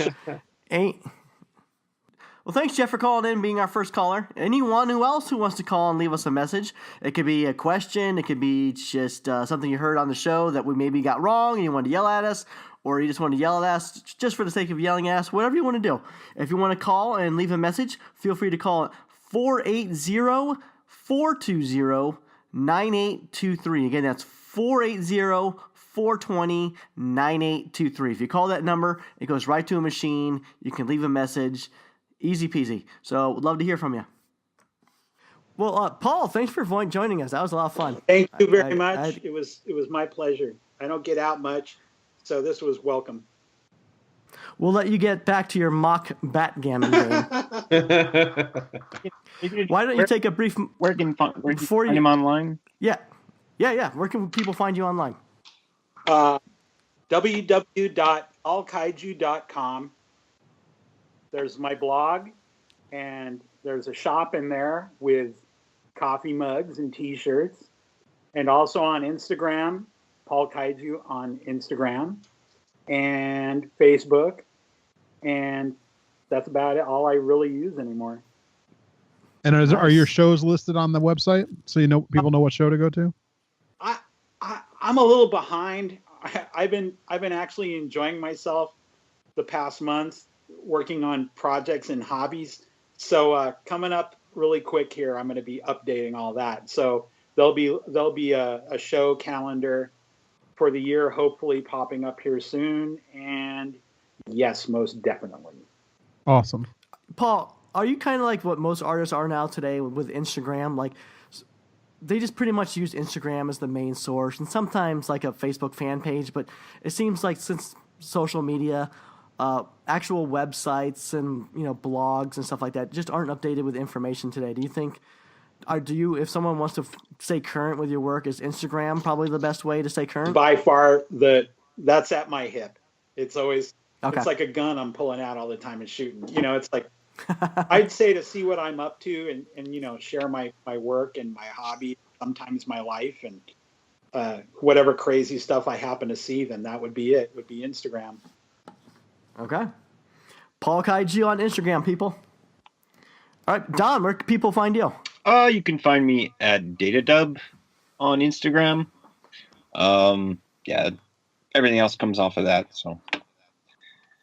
thanks, Jeff, for calling in, being our first caller. Anyone else who wants to call and leave us a message, it could be a question. It could be just something you heard on the show that we maybe got wrong and you wanted to yell at us, or you just want to yell at us just for the sake of yelling at us, whatever you want to do. If you want to call and leave a message, feel free to call 480-420-9823. Again, that's 420-9823. If you call that number, it goes right to a machine. You can leave a message. Easy peasy. So would love to hear from you. Well, Paul, thanks for joining us. That was a lot of fun. Thank you very much. It was my pleasure. I don't get out much, so this was welcome. We'll let you get back to your mock backgammon game. Why don't you take a brief... Where can you find him online? Yeah. Where can people find you online? www.paulkaiju.com. There's my blog, and there's a shop in there with coffee mugs and T-shirts, and also on Instagram, Paul Kaiju on Instagram and Facebook, and that's about it. All I really use anymore. And are your shows listed on the website so people know what show to go to? I'm a little behind. I've been actually enjoying myself the past month working on projects and hobbies. So coming up really quick here, I'm going to be updating all that. So there'll be a show calendar for the year, hopefully popping up here soon. And yes, most definitely. Awesome. Paul, are you kind of like what most artists are now today with Instagram? Like, they just pretty much use Instagram as the main source, and sometimes like a Facebook fan page. But it seems like since social media, actual websites and blogs and stuff like that just aren't updated with information today. Do you think? If someone wants to stay current with your work, is Instagram probably the best way to stay current? By far, that's at my hip. It's always okay. It's like a gun I'm pulling out all the time and shooting. It's like. I'd say to see what I'm up to and share my work and my hobby, sometimes my life, and whatever crazy stuff I happen to see, then that would be it. Would be Instagram. Okay. Paul Kaiju on Instagram, people. All right, Don, where can people find you? You can find me at Datadub on Instagram. Everything else comes off of that, so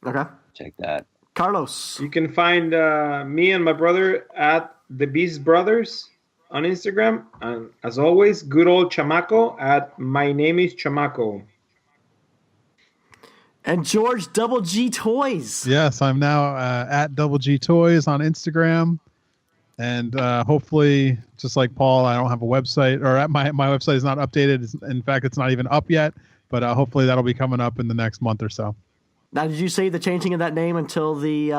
okay. Check that. Carlos. You can find me and my brother at the Beast Brothers on Instagram. And as always, good old Chamaco at My Name is Chamaco. And George Double G Toys. Yes, I'm now at Double G Toys on Instagram. And hopefully, just like Paul, I don't have a website, or my website is not updated. In fact, it's not even up yet. But hopefully that'll be coming up in the next month or so. Now, did you say the changing of that name until the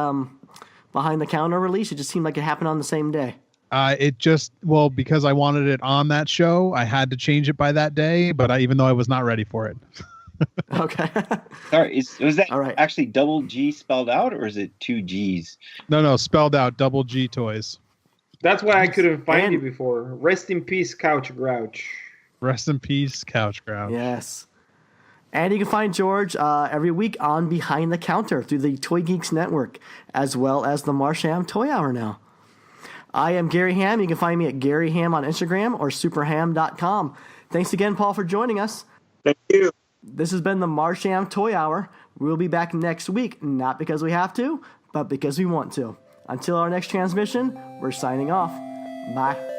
Behind the Counter release? It just seemed like it happened on the same day. Because I wanted it on that show, I had to change it by that day, but even though I was not ready for it. Okay. Sorry, was that all right. Actually double G spelled out, or is it two G's? No, spelled out, Double G Toys. That's why I couldn't find you before. Rest in peace, Couch Grouch. Rest in peace, Couch Grouch. Yes. And you can find George every week on Behind the Counter through the ToyGeeks Network, as well as the Marsham Toy Hour now. I am Gary Ham. You can find me at Gary Ham on Instagram or superham.com. Thanks again, Paul, for joining us. Thank you. This has been the Marsham Toy Hour. We'll be back next week, not because we have to, but because we want to. Until our next transmission, we're signing off. Bye.